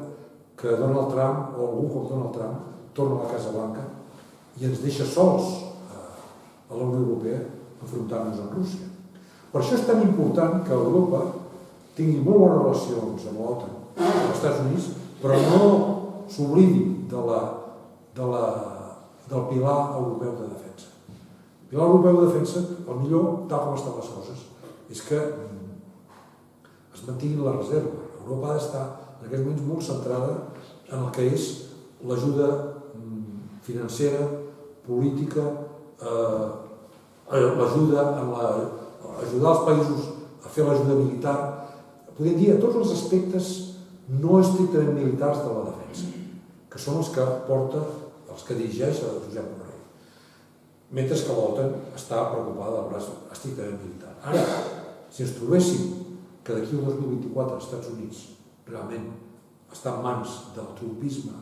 que Donald Trump o algú com Donald Trump torna a la Casa Blanca i ens deixa sols a la Unió Europea enfrontant-nos amb Rússia. Per això és tan important que Europa tingui molt bones relacions amb l'OTAN, amb els Estats Units, però no s'oblidi del pilar europeu de defensa. El pilar europeu de defensa, el millor, tal com estan les coses, és que es mantingui la reserva. Europa ha d'estar en aquests moments molt centrada en el que és l'ajuda financera, política, l'ajuda ajudar els països a fer l'ajuda militar, podem dir a tots els aspectes no estrictament militars de la defensa, que són els que porta, els que dirigeix a Josep Borrell, mentre que l'OTAN està preocupada del braç estrictament militar. Ara, si ens trobéssim que d'aquí al 2024 els Estats Units realment està en mans del trumpisme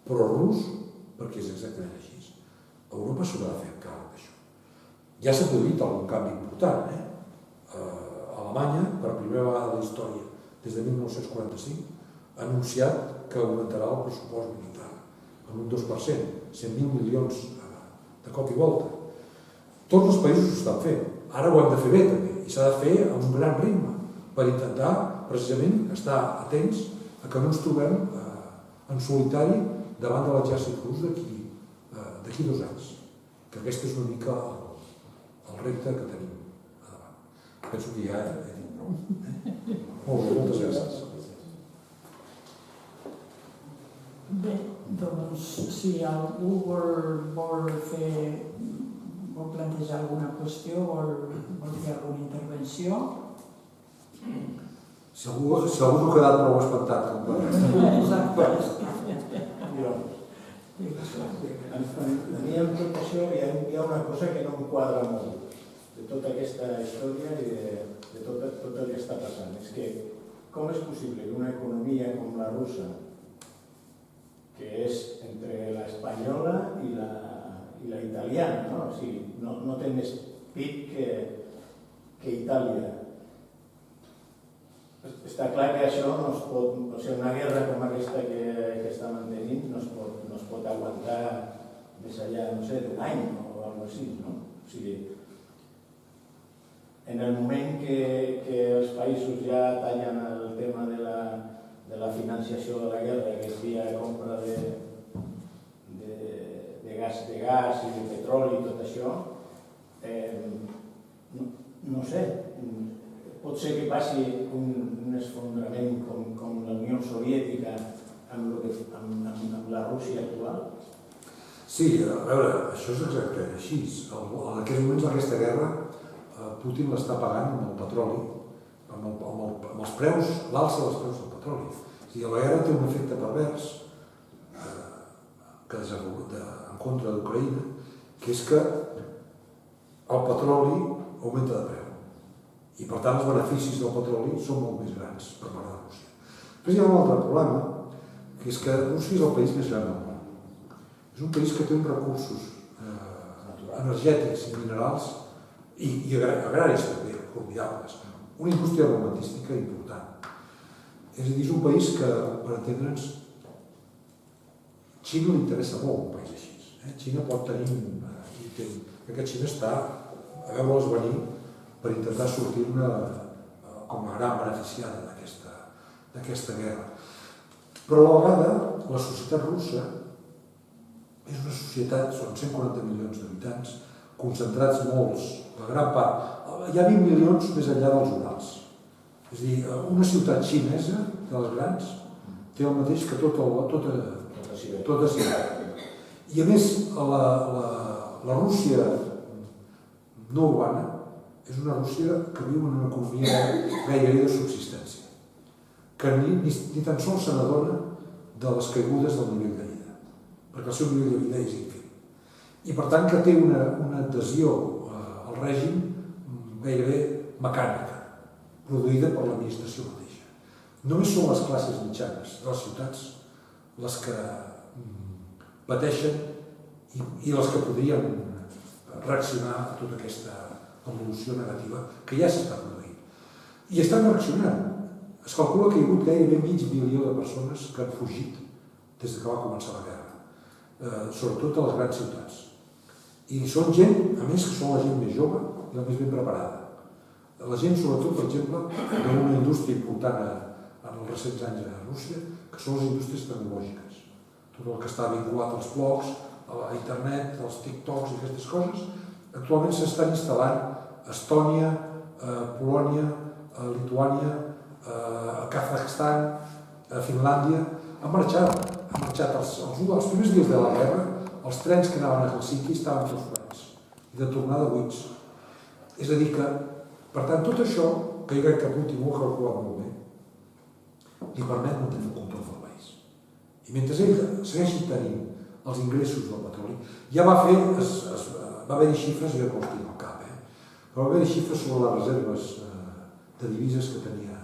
prorús, perquè és exactament així, Europa s'haurà de fer càrrec d'això. Ja s'ha produït algun canvi important. Alemanya, per primera vegada a la història, des de 1945, ha anunciat que augmentarà el pressupost militar en un 2%, 100.000 milions de cop i volta. Tots els països ho estan fent. Ara ho hem de fer bé, també, i s'ha de fer amb un gran ritme, per intentar, precisament, estar atents a que no ens trobem en solitari davant de l'exèrcit rus d'aquí 2 anys. Que aquest és una mica el repte que tenim a davant. Penso que ja he dit prou. Moltes gràcies. Bé, doncs, si algú vol plantejar alguna qüestió, vol fer alguna intervenció. Si algú no ha quedat prou espantat. Exacte. A mi amb tot això hi ha una cosa que no em quadra molt de tota aquesta història i de tot el que està passant. És que com és possible que una economia com la russa, que és entre l'espanyola i la italiana, no? O sigui, no té més PIB que Itàlia. Està clar que això no es pot, o sigui, una guerra com aquesta que està mantenint no es pot aguantar més enllà, no sé, d'un any o alguna cosa així, no? O sigui, en el moment que els països ja tallen el tema de la financiació de la guerra, que és via compra de gas i de petroli i tot això, no sé, pot ser que passi un esfondrament com la Unió Soviètica amb la Rússia actual? Sí, a veure, això és exactament així. En aquests moments d'aquesta guerra, Putin l'està pagant amb el petroli, amb els preus, l'alça dels preus del petroli. O sigui, la guerra té un efecte pervers en contra d'Ucraïna, que és que el petroli augmenta de preu. I per tant els beneficis del petroli són molt més grans per part de Rússia. Després hi ha un altre problema, que és que Rússia és el país més gran del món. És un país que té uns recursos energètics i minerals i agraris també, formidables. Una indústria armamentística important. És a dir, és un país que, per entendre'ns, Xina li interessa molt un país així. Xina pot tenir... Perquè Xina està a veure-les venir per intentar sortir-ne com a gran beneficiada d'aquesta guerra. Però a la vegada, la societat russa és una societat, són 140 milions d'habitants, concentrats molts, la gran part. Hi ha 20 milions més enllà dels Urals. És a dir, una ciutat xinesa, de les grans, té el mateix que tota Sibèria. I a més, la Rússia no urbana és una Rússia que viu en una economia gairebé de subsistència, que ni tan sols se n'adona de les caigudes del nivell de vida, perquè el seu nivell de vida és ínfim. I per tant que té una adhesió al règim gairebé mecànica, produïda per l'administració mateixa. Només són les classes mitjanes de les ciutats les que pateixen i les que podrien reaccionar a tota aquesta evolució negativa que ja s'està produint. I estan reaccionant. Es calcula que hi ha hagut gairebé 500 milió de persones que han fugit des que va començar la guerra, sobretot a les grans ciutats. I són gent, a més, que són la gent més jove i la més ben preparada. La gent, sobretot, per exemple, d'una indústria important en els recents anys a Rússia, que són les indústries tecnològiques. Tot el que està vinculat als blogs, a internet, als TikToks i aquestes coses, actualment s'estan instal·lant a Estònia, a Polònia, a Lituània, a Kazakhstan, a Finlàndia. Han marxat els primers dies de la guerra, els trens que anaven a Helsinki estaven tots plens i de tornada buits. És a dir que, per tant, tot això, que jo crec que Putin ho ha calculat molt bé, li permet mantenir el control del país. I mentre ell segueixi tenint els ingressos del petroli, ja va haver-hi xifres, jo no els tinc al cap, però va haver-hi xifres sobre les reserves de divises que tenia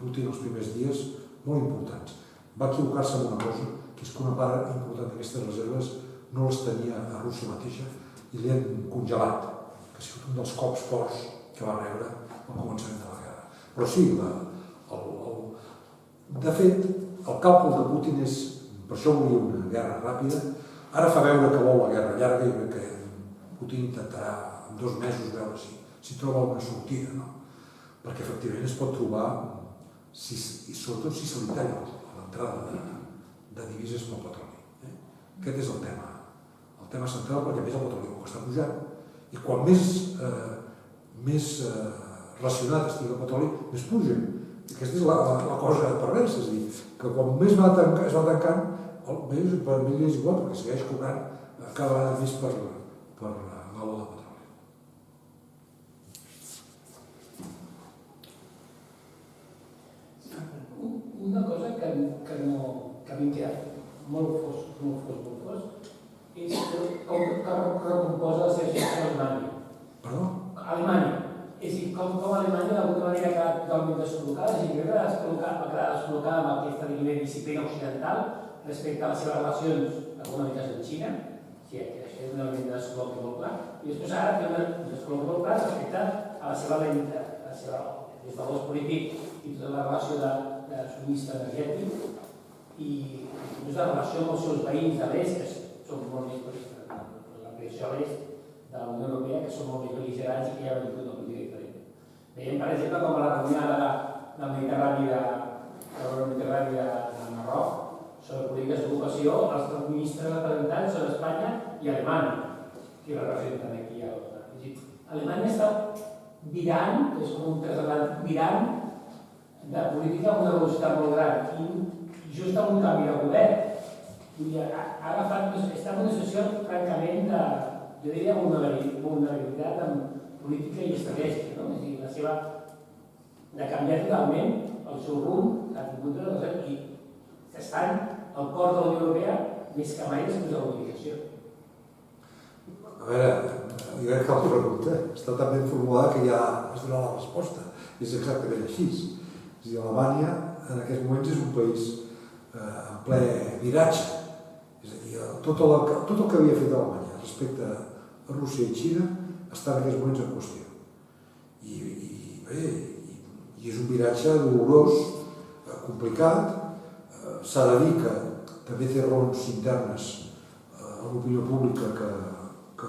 Putin els primers dies molt importants. Va equivocar-se en una cosa, que és que una part important d'aquestes reserves no les tenia a Rússia mateixa i li han congelat, que ha sigut un dels cops forts que va rebre al començament de la guerra. Però sí, de fet, el càlcul de Putin és, per això volia una guerra ràpida, ara fa veure que vol la guerra llarga i que Putin intentarà en 2 mesos veure si troba alguna sortida, no? Perquè efectivament es pot trobar, i sobretot si se li talla l'entrada de divises pel petroli. Aquest és el tema central, perquè a més el petroli està pujant i quan més racionat estigui el petroli, més puja. Aquesta és la cosa perversa, és a dir, que quan més es va tancant, per mi és igual, perquè segueix cobrant cada vegada més per valor de petroli. Una cosa que a mi em queda molt és com recomposa la seva situació a Alemanya. Perdó? Alemanya. És a dir, com Alemanya d'alguna manera ha quedat totalment descol·locada, és a dir, va quedar descol·locada amb aquesta disciplina occidental respecte a les seves relacions econòmiques amb Xina, sí, això és un element de descol·loc molt clar, i després ara té un descol·loc molt clar respecte a la seva lenta, des del bosc polític i tota la relació de subministre energètic i inclús la relació amb els seus veïns de l'est, que són molt més la creació a l'est de la Unió Europea, que són molt més bel·ligerants i que hi ha una política diferent. Veiem, per exemple, com a la reunió del Mediterrani de Marroc sobre polítiques d'ocupació, els ministres representants són Espanya i Alemanya, que representen aquí a l'Europa. Alemanya està virant, és com un trasllat virant de política amb una velocitat molt gran i just amb un canvi de govern. Ha agafat, està en una situació francament de, jo diria, vulnerabilitat en política i estratègia, no? És a dir, la seva de canviar totalment el seu rumb, la tingut i estan al cor de la Unió Europea més que mai després de la unificació. A veure, jo crec que la pregunta està tan ben formulada que ja es donarà la resposta. És exactament així. És a dir, Alemanya en aquests moments és un país en ple viratge. És a dir, tot el que havia fet Alemanya respecte a Rússia i Xina està en aquests moments en qüestió. I és un viratge dolorós, complicat. S'ha de dir que també té raons internes a l'opinió pública que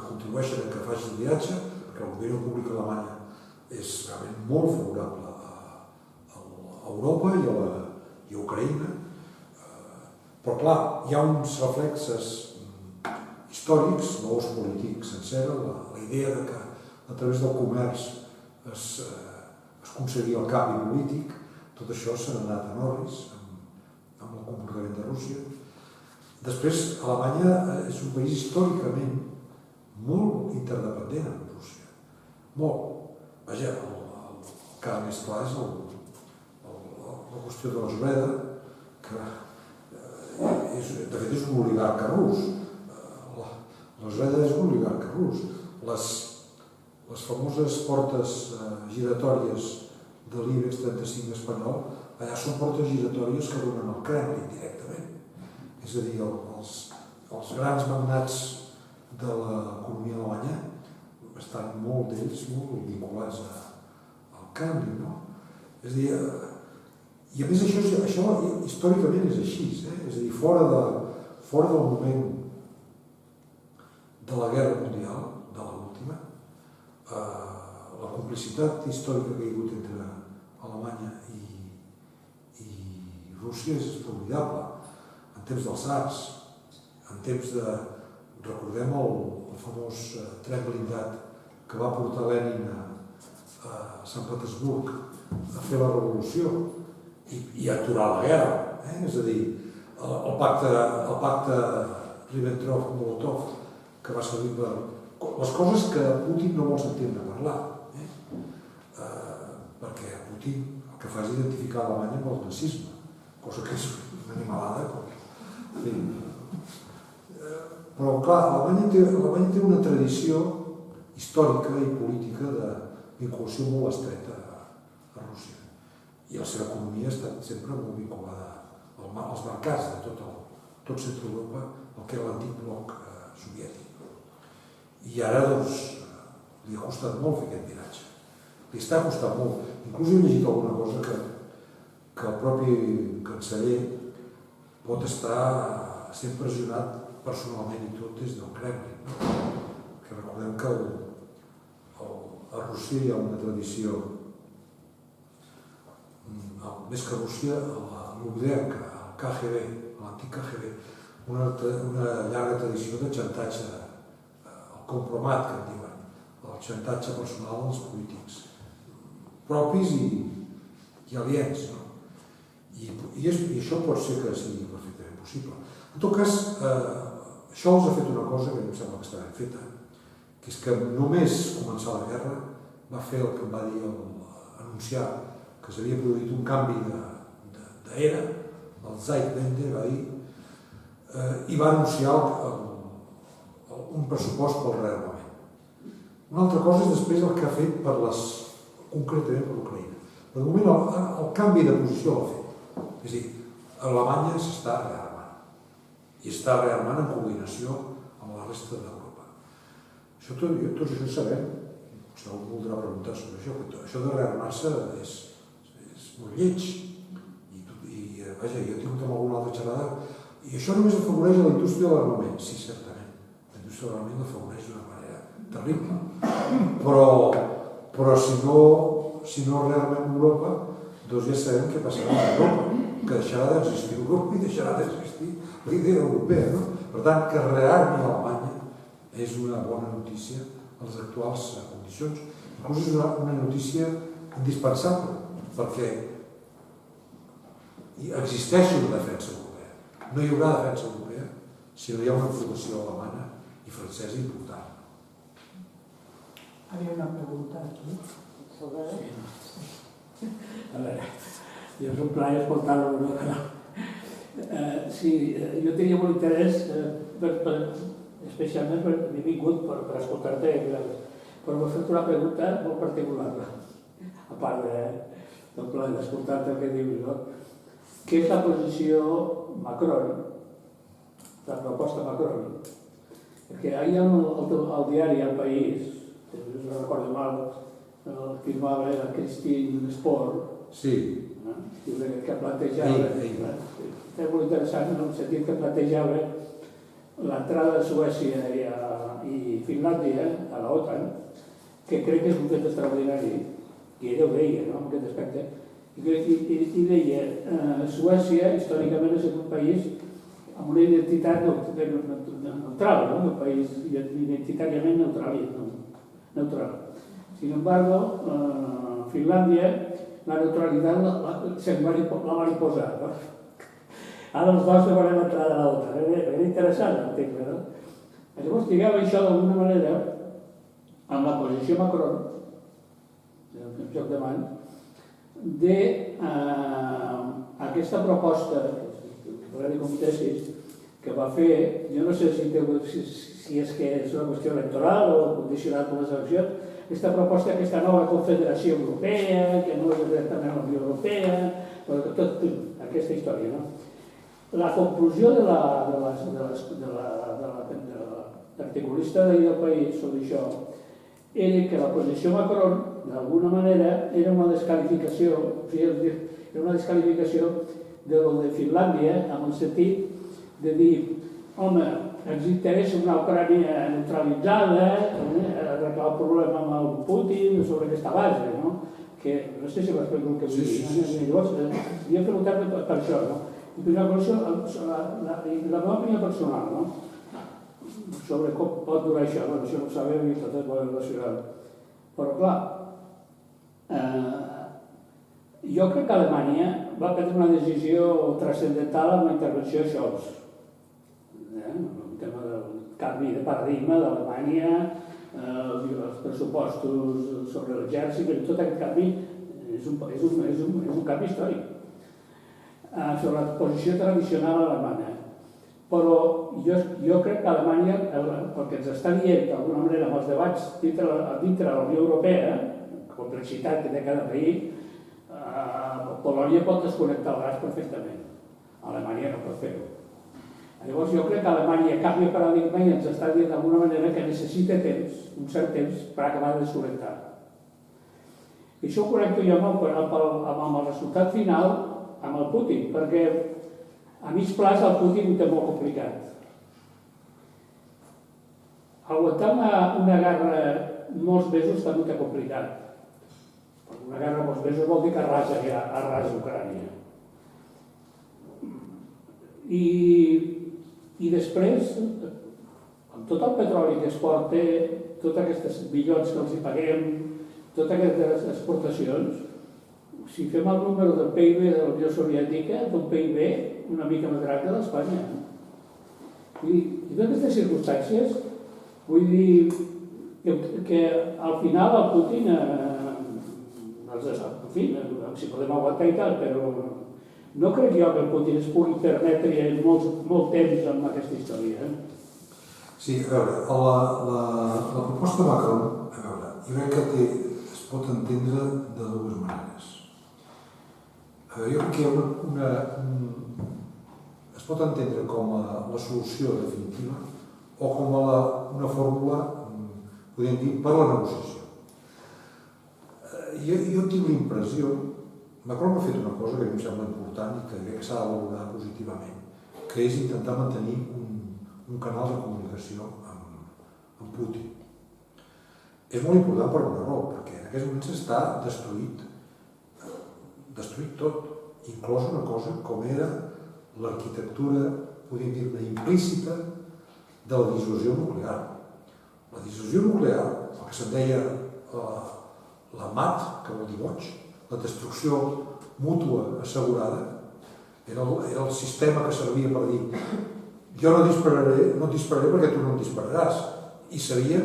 contribueixen a que faci el viatge, perquè l'opinió pública alemanya és realment molt favorable a Europa i a Ucraïna. Però clar, hi ha uns reflexes històrics, no és polític sencera, la idea de que a través del comerç es aconseguia el canvi polític, tot això s'ha anat a Norris amb el comportament de Rússia. Després, Alemanya és un país històricament molt interdependent amb Rússia. Molt. Vaja, el cas més clar és la qüestió de l'Esveda, que de fet és un oligarca rus. L'Esveda és un oligarca rus. Les famoses portes giratòries de l'IBEX 35 espanyol, allà són portes giratòries que donen al Kremlin directament. És a dir, els grans magnats de l'economia alemanya estan molt d'ells molt vinculats al Kremlin, no? És a dir, i a més això històricament és així, és a dir, fora del moment de la Guerra Mundial, de l'última, la complicitat històrica que hi ha hagut entre Alemanya i Rússia és formidable. En temps dels tsars, en temps de... Recordem el famós tren blindat que va portar Lenin a Sant Petersburg a fer la revolució i a aturar la guerra. És a dir, el pacte Ribbentrop-Molotov, que va servir per... Les coses que Putin no vol sentir-ne parlar. Perquè Putin el que fa és identificar Alemanya amb el nazisme, cosa que és una animalada. Però, clar, Alemanya té una tradició històrica i política de vinculació molt estreta a Rússia. I la seva economia ha estat sempre molt vinculada als mercats de tot centre Europa, el que era l'antic bloc soviètic. I ara, doncs, li ha costat molt fer aquest viratge. Li està costant molt. Inclús he llegit alguna cosa que el propi canceller pot estar sent pressionat personalment i tot des del Kremlin. Que recordem que a Rússia hi ha una tradició, més que a Rússia, a l'Udenka, al KGB, a l'antic KGB, una llarga tradició de xantatge, el compromat, que en diuen, el xantatge personal dels polítics, propis i aliens. I això pot ser que sigui perfectament possible. En tot cas, això els ha fet una cosa que em sembla que està ben feta, que és que només començar la guerra va fer el que em va dir anunciar que s'havia produït un canvi d'era, el Zeitwende va dir, i va anunciar un pressupost pel rearmament. Una altra cosa és després el que ha fet concretament per l'Ucraïna. Però de moment el canvi de posició l'ha fet. És a dir, Alemanya s'està rearmant. I està rearmant en coordinació amb la resta d'Europa. Tots això ho sabem. Potser algú voldrà preguntar sobre això, però això de rearmar-se és molt lleig. Vaja, jo he tingut amb alguna altra xerrada, i això només afavoreix a la indústria de l'armament. Sí, certament. La indústria de l'armament l'afavoreix d'una manera terrible. Però si no rearmem Europa, doncs ja sabem què passarà amb Europa, que deixarà d'existir Europa i deixarà d'existir la idea europea, no? Per tant, que rearmi Alemanya és una bona notícia en les actuals condicions. Inclús és una notícia indispensable, perquè existeix una defensa europea. No hi haurà defensa europea si no hi ha una fundació alemanya i francesa important. Había una pregunta aquí. A veure, jo és un plaer escoltar-lo, no? Sí, jo tenia molt interès, especialment perquè he vingut per escoltar-te, però m'ha fet una pregunta molt particular, a part del plaer d'escoltar-te el que dius, no? Què és la posició Macron, la proposta Macron? Perquè ahir al diari El País, no recordo mal, el firmava era Christine Sport, Sí. que plantejava, és molt interessant en el sentit que plantejava l'entrada de Suècia i Finlàndia a l'OTAN, que crec que és un fet extraordinari, i ella ho deia, no?, en aquest aspecte. I deia, Suècia històricament és un país amb una identitat neutral, un país identitàriament neutral. Sin embargo, Finlàndia, la neutralitat se la van imposar. Ara els dos no van entrar a l'altra. Era interessant l'article, no? Llavors, lligava això d'alguna manera amb la posició Macron, el joc de mans, d'aquesta proposta que va fer, jo no sé si és que és una qüestió electoral o condicionat per les eleccions, aquesta proposta d'aquesta nova confederació europea, que no és directament la Unió Europea, tota aquesta història, no? La conclusió de l'articulista d'ahir del País sobre això era que la posició Macron, d'alguna manera, era una descalificació, era una descalificació de Finlàndia, en el sentit de dir, home, ens interessa una Ucrània neutralitzada, arreglar el problema amb el Putin sobre aquesta base, no? Que no sé si m'explico el que vull dir. Llavors, jo he preguntat per això, no? I una cosa, la meva opinió personal, no? Sobre com pot durar això, bueno, això no ho sabem i tot és molt relacionat. Però, clar, jo crec que Alemanya va prendre una decisió transcendental amb la intervenció de Scholz. El tema del canvi de paradigma d'Alemanya, els pressupostos sobre l'exèrcit, tot aquest canvi és un canvi històric sobre la posició tradicional alemanya. Però jo crec que Alemanya, el que ens està dient d'alguna manera amb els debats dintre de la Unió Europea, la complexitat que té cada país, Polònia pot desconnectar el gas perfectament. Alemanya no pot fer-ho. Llavors jo crec que Alemanya canvia paradigma i ens està dient d'alguna manera que necessita temps, un cert temps, per acabar de desconnectar. I això ho connecto jo amb el resultat final, amb el Putin, perquè a mig plaç el Putin ho té molt complicat. Aguantar una guerra molts mesos també ho té complicat. Una guerra molts mesos vol dir que arrasa Ucrània. I després, amb tot el petroli que es porta, totes aquestes milions que els hi paguem, totes aquestes exportacions, si fem el número del PIB de la Unió Soviètica, d'un PIB una mica més gran que d'Espanya. I en aquestes circumstàncies, vull dir que al final el Putin, en fi, si podem aguantar i tal, No crec jo que Putin es pugui permetre molt temps amb aquesta història. Sí, a veure, la proposta de Macron, a veure, jo crec que es pot entendre de dues maneres. A veure, jo crec que hi ha es pot entendre com la solució definitiva o com una fórmula, podríem dir, per a la negociació. Jo tinc la impressió, Macron ha fet una cosa que a mi em sembla important i que crec que s'ha de valorar positivament, que és intentar mantenir un canal de comunicació amb Putin. És molt important per una raó, perquè en aquests moments està destruït tot, inclòs una cosa com era l'arquitectura, podríem dir-ne, implícita de la dissuasió nuclear. La dissuasió nuclear, el que se'n deia la MAT, que vol dir boig, la destrucció mútua assegurada, era el sistema que servia per dir jo no dispararé perquè tu no em dispararàs. I sabia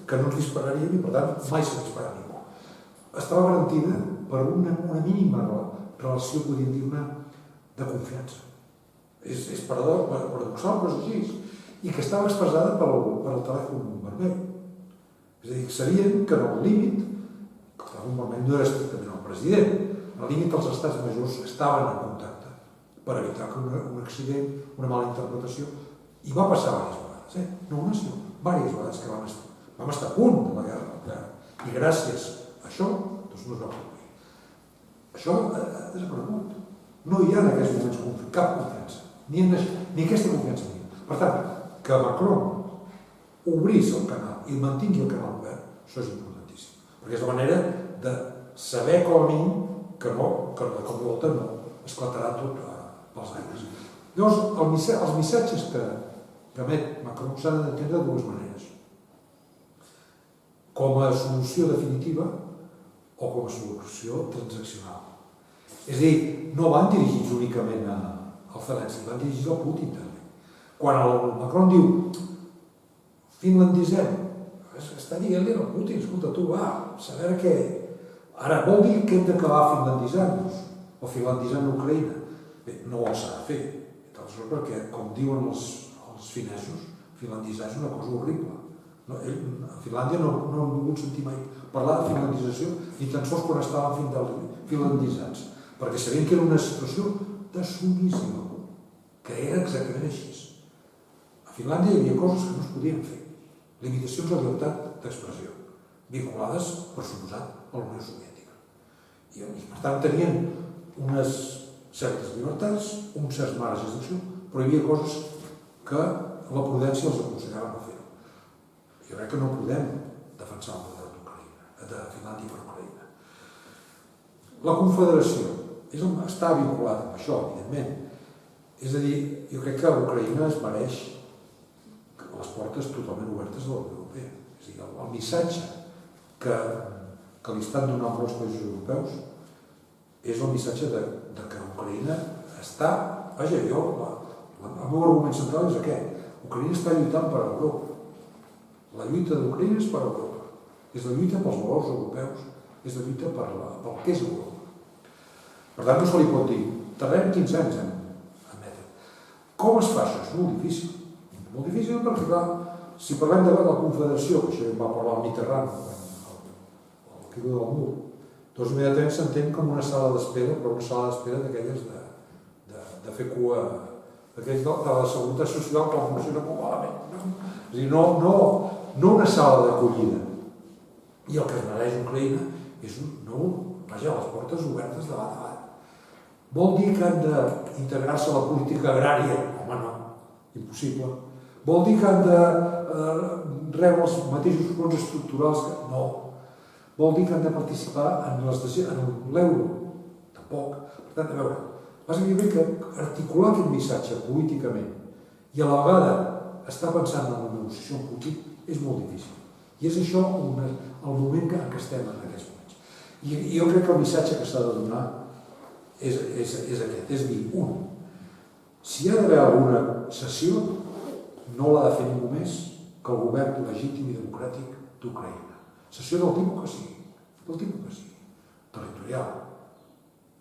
que no ens dispararíem i per tant mai se dispararà ningú. Estava garantida per una mínima relació, podríem dir-ne, de confiança. És paradoxal, però és així. I que estava expressada pel telèfon vermell. És a dir, sabien que en el límit, el telèfon vermell no era estrictament el president, al límit els estats majors estaven en contacte per evitar que un accident, una mala interpretació, i va passar diverses vegades, no una, sinó diverses vegades que vam estar a punt de la guerra nuclear. I gràcies a això, doncs no es va produir. Això ha desaparegut. No hi ha en aquests moments cap confiança, ni aquesta confiança ni. Per tant, que Macron obrís el canal i mantingui el canal obert, això és importantíssim, perquè és la manera de saber com a mínim que de cop i volta no esclatarà tot pels aires. Llavors, els missatges que emet Macron s'han d'entendre de dues maneres. Com a solució definitiva o com a solució transaccional. És a dir, no van dirigits únicament al Zelensky, van dirigits al Putin també. Quan el Macron diu finlandisem, està dient-li al Putin, escolta tu, va, saber què... Ara, vol dir que hem d'acabar finlandisant-nos o finlandisant l'Ucraïna? Bé, no s'ha de fer, perquè, com diuen els finesos, finlandisar és una cosa horrible. A Finlàndia no han volgut sentir mai parlar de finlandització ni tan sols quan estaven finlanditzats, perquè sabien que era una situació de submissió, que era exactament així. A Finlàndia hi havia coses que no es podien fer, limitacions a la llibertat d'expressió, vinculades, per suposat, a la Unió Soviètica. I, per tant, tenien unes certes llibertats, uns certs marges d'acció, però hi havia coses que la prudència els aconsellava no fer-ho. Jo crec que no podem defensar el model de Finlàndia per Ucraïna. La confederació està vinculat amb això, evidentment. És a dir, jo crec que Ucraïna es mereix les portes totalment obertes de la Unió Europea. És a dir, el missatge que li estan donant molts països europeus és el missatge que Ucraïna està... Vaja, el meu argument central és aquest. Ucraïna està lluitant per Europa. La lluita d'Ucraïna és per Europa. És la lluita pels valors europeus, és la lluita pel que és Europa. Per tant, no se li pot dir, tardem 15 anys en admetre. Com es fa això? És molt difícil. Molt difícil perquè, clar, si parlem de la Confederació, que això va parlar el Mitterrand, el que del mur, doncs immediatament s'entén com una sala d'espera, però una sala d'espera d'aquelles de fer cua, d'aquelles de la seguretat social que funciona molt malament. És a dir, no una sala d'acollida. I el que es mereix Ucraïna és les portes obertes de bat a bat. Vol dir que han d'integrar-se a la política agrària? Home, no, impossible. Vol dir que han de rebre els mateixos fons estructurals? No. Vol dir que han de participar en l'euro? Tampoc. Per tant, a veure, bàsicament que articular aquest missatge políticament i a la vegada estar pensant en la negociació amb Putin és molt difícil. I és això el moment en què estem en aquests moments. I jo crec que el missatge que s'ha de donar és aquest, és dir, si hi ha d'haver alguna sessió, no l'ha de fer ningú més que el govern legítim i democràtic d'Ucraïna. Sessió del tipus que sigui, territorial,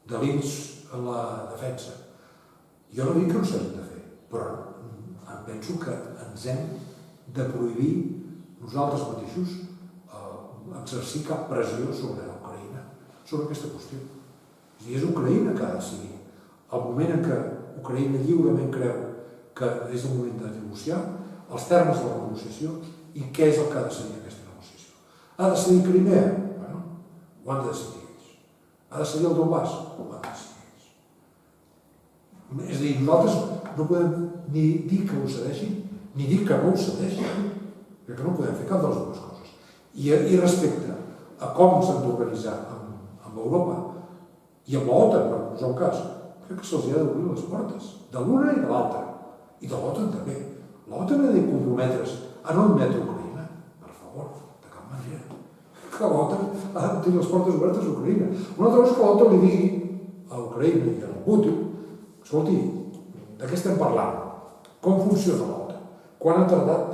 delincs en la defensa. Jo no dic que no s'hagin de fer, però penso que ens hem de prohibir nosaltres mateixos exercir cap pressió sobre Ucraïna, sobre aquesta qüestió. És Ucraïna que ha de decidir. El moment en què Ucraïna lliurement creu que és el moment de negociar, els termes de la negociació i què és el que ha de decidir aquesta negociació. Ha de decidir Crimea? Bueno, ho han de decidir ells. Ha de decidir el Donbass? Ho han de decidir ells. És a dir, nosaltres no podem ni dir que ho cedeixin, ni dir que no ho cedeixin, perquè no podem fer cap de les dues coses. I respecte a com s'han d'organitzar amb Europa i amb l'OTAN, per posar un cas, crec que se'ls ha d'obrir les portes, de l'una i de l'altra, i de l'OTAN també. L'OTAN ha de comprometre's a no admetre Ucraïna, per favor, de cap manera. Que l'OTAN ha de tenir les portes obertes a Ucraïna. Una altra cosa és que l'OTAN li digui a Ucraïna i a Putin, escolti, de què estem parlant? Com funciona l'OTAN? Quan ha tardat?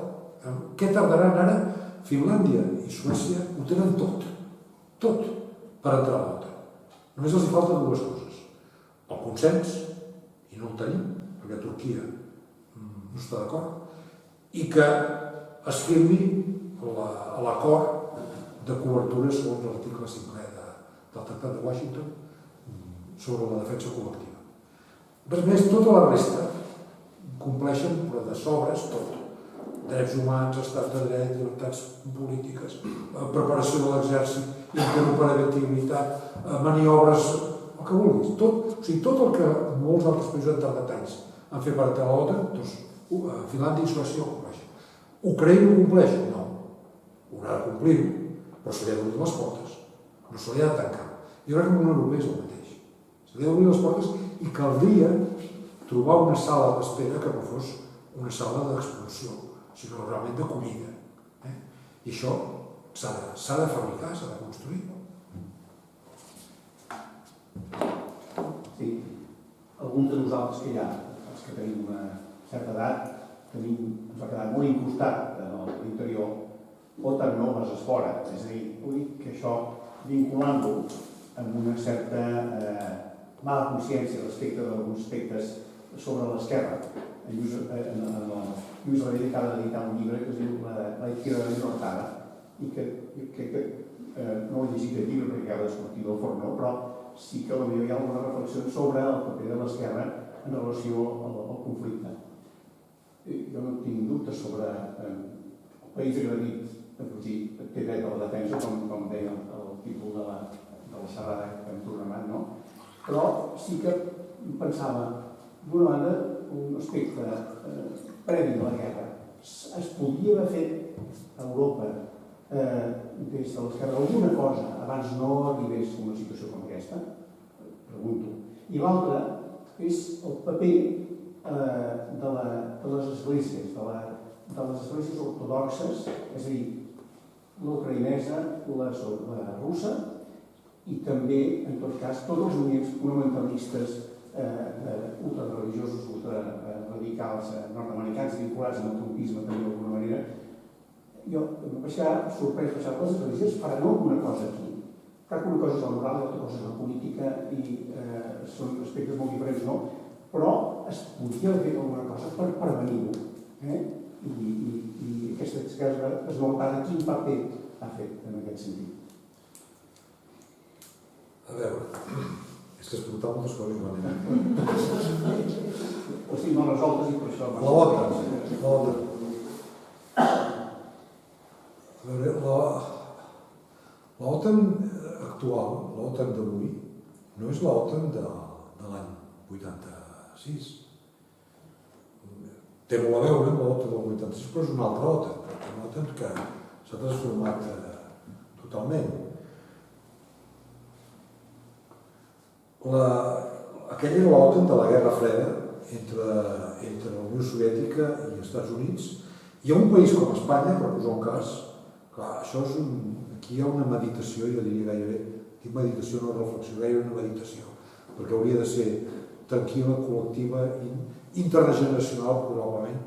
Què tardaran ara? Finlàndia i Suècia ho tenen tot per entrar a l'OTAN. Només els hi falten dues coses. El consens, i no el tenim, perquè Turquia no està d'acord, i que es firmi l'acord de cobertura segons l'article 5è del Tractat de Washington sobre la defensa col·lectiva. Res més, tota la resta compleixen, però de sobres, tot. Drets humans, estat de dret, llibertats polítiques, preparació de l'exèrcit, interoperabilitat, maniobres, el que vulguis. Tot el que molts altres països han tardat anys han fet per entrar a l'OTAN, doncs Finlàndia i Suècia ho compleixen. Ucraïna ho compleix? No. Haurà de complir-ho, però se li ha d'obrir les portes. No se li ha de tancar. Jo crec que amb la Unió Europea és el mateix. Se li ha d'obrir les portes i caldria trobar una sala d'espera que no fos una sala d'expulsió, sinó realment d'acollida. I això s'ha de fabricar, s'ha de construir. Sí, alguns de nosaltres que ja, els que tenim una certa edat, ens ha quedat molt incrustat en l'interior, OTAN no les esfora. És a dir, vull dir que això, vinculant-ho amb una certa mala consciència respecte d'alguns aspectes sobre l'esquerra. En Lluís Rabell acaba d'editar un llibre que es diu La izquierda desnortada i que no he llegit el llibre perquè acaba de sortir del forn, però sí que potser hi ha alguna reflexió sobre el paper de l'esquerra en relació al conflicte. Jo no tinc dubtes sobre el país agredit, té dret a la defensa, com deia el títol de la xerrada que hem programat, no? Però sí que pensava, d'una banda, un aspecte previ a la guerra. Es podia haver fet a Europa des de l'esquerra alguna cosa abans no arribés a una situació com aquesta? Pregunto. I l'altre és el paper de les esglésies, de les esglésies ortodoxes, és a dir, l'ucraïnesa, la russa, i també, en tot cas, tots els moviments fonamentalistes ultrareligiosos, ultraradicals nord-americans vinculats amb el trumpisme també d'alguna manera. Jo em vaig quedar sorprès que les esglésies faran alguna cosa aquí. Clar que una cosa és la moral i l'altra cosa és la política i són aspectes molt diferents, no? Però es podia haver fet alguna cosa per prevenir-ho. I aquesta esmentada quin paper ha fet en aquest sentit? A veure, és que es portava moltes coses igualment. O sigui, no resoltes i per això... L'OTAN. A veure, l'OTAN actual, l'OTAN d'avui, no és l'OTAN de l'any 86. Té molt a veure amb l'OTAN del 86, però és una altra OTAN, perquè una OTAN que s'ha transformat totalment. Aquella era l'OTAN de la Guerra Freda entre la Unió Soviètica i els Estats Units. I a un país com Espanya, per posar un cas, clar, això és aquí hi ha una meditació, jo diria gairebé, dic meditació, no reflexió, gairebé una meditació, perquè hauria de ser tranquil·la, col·lectiva, intergeneracional, probablement,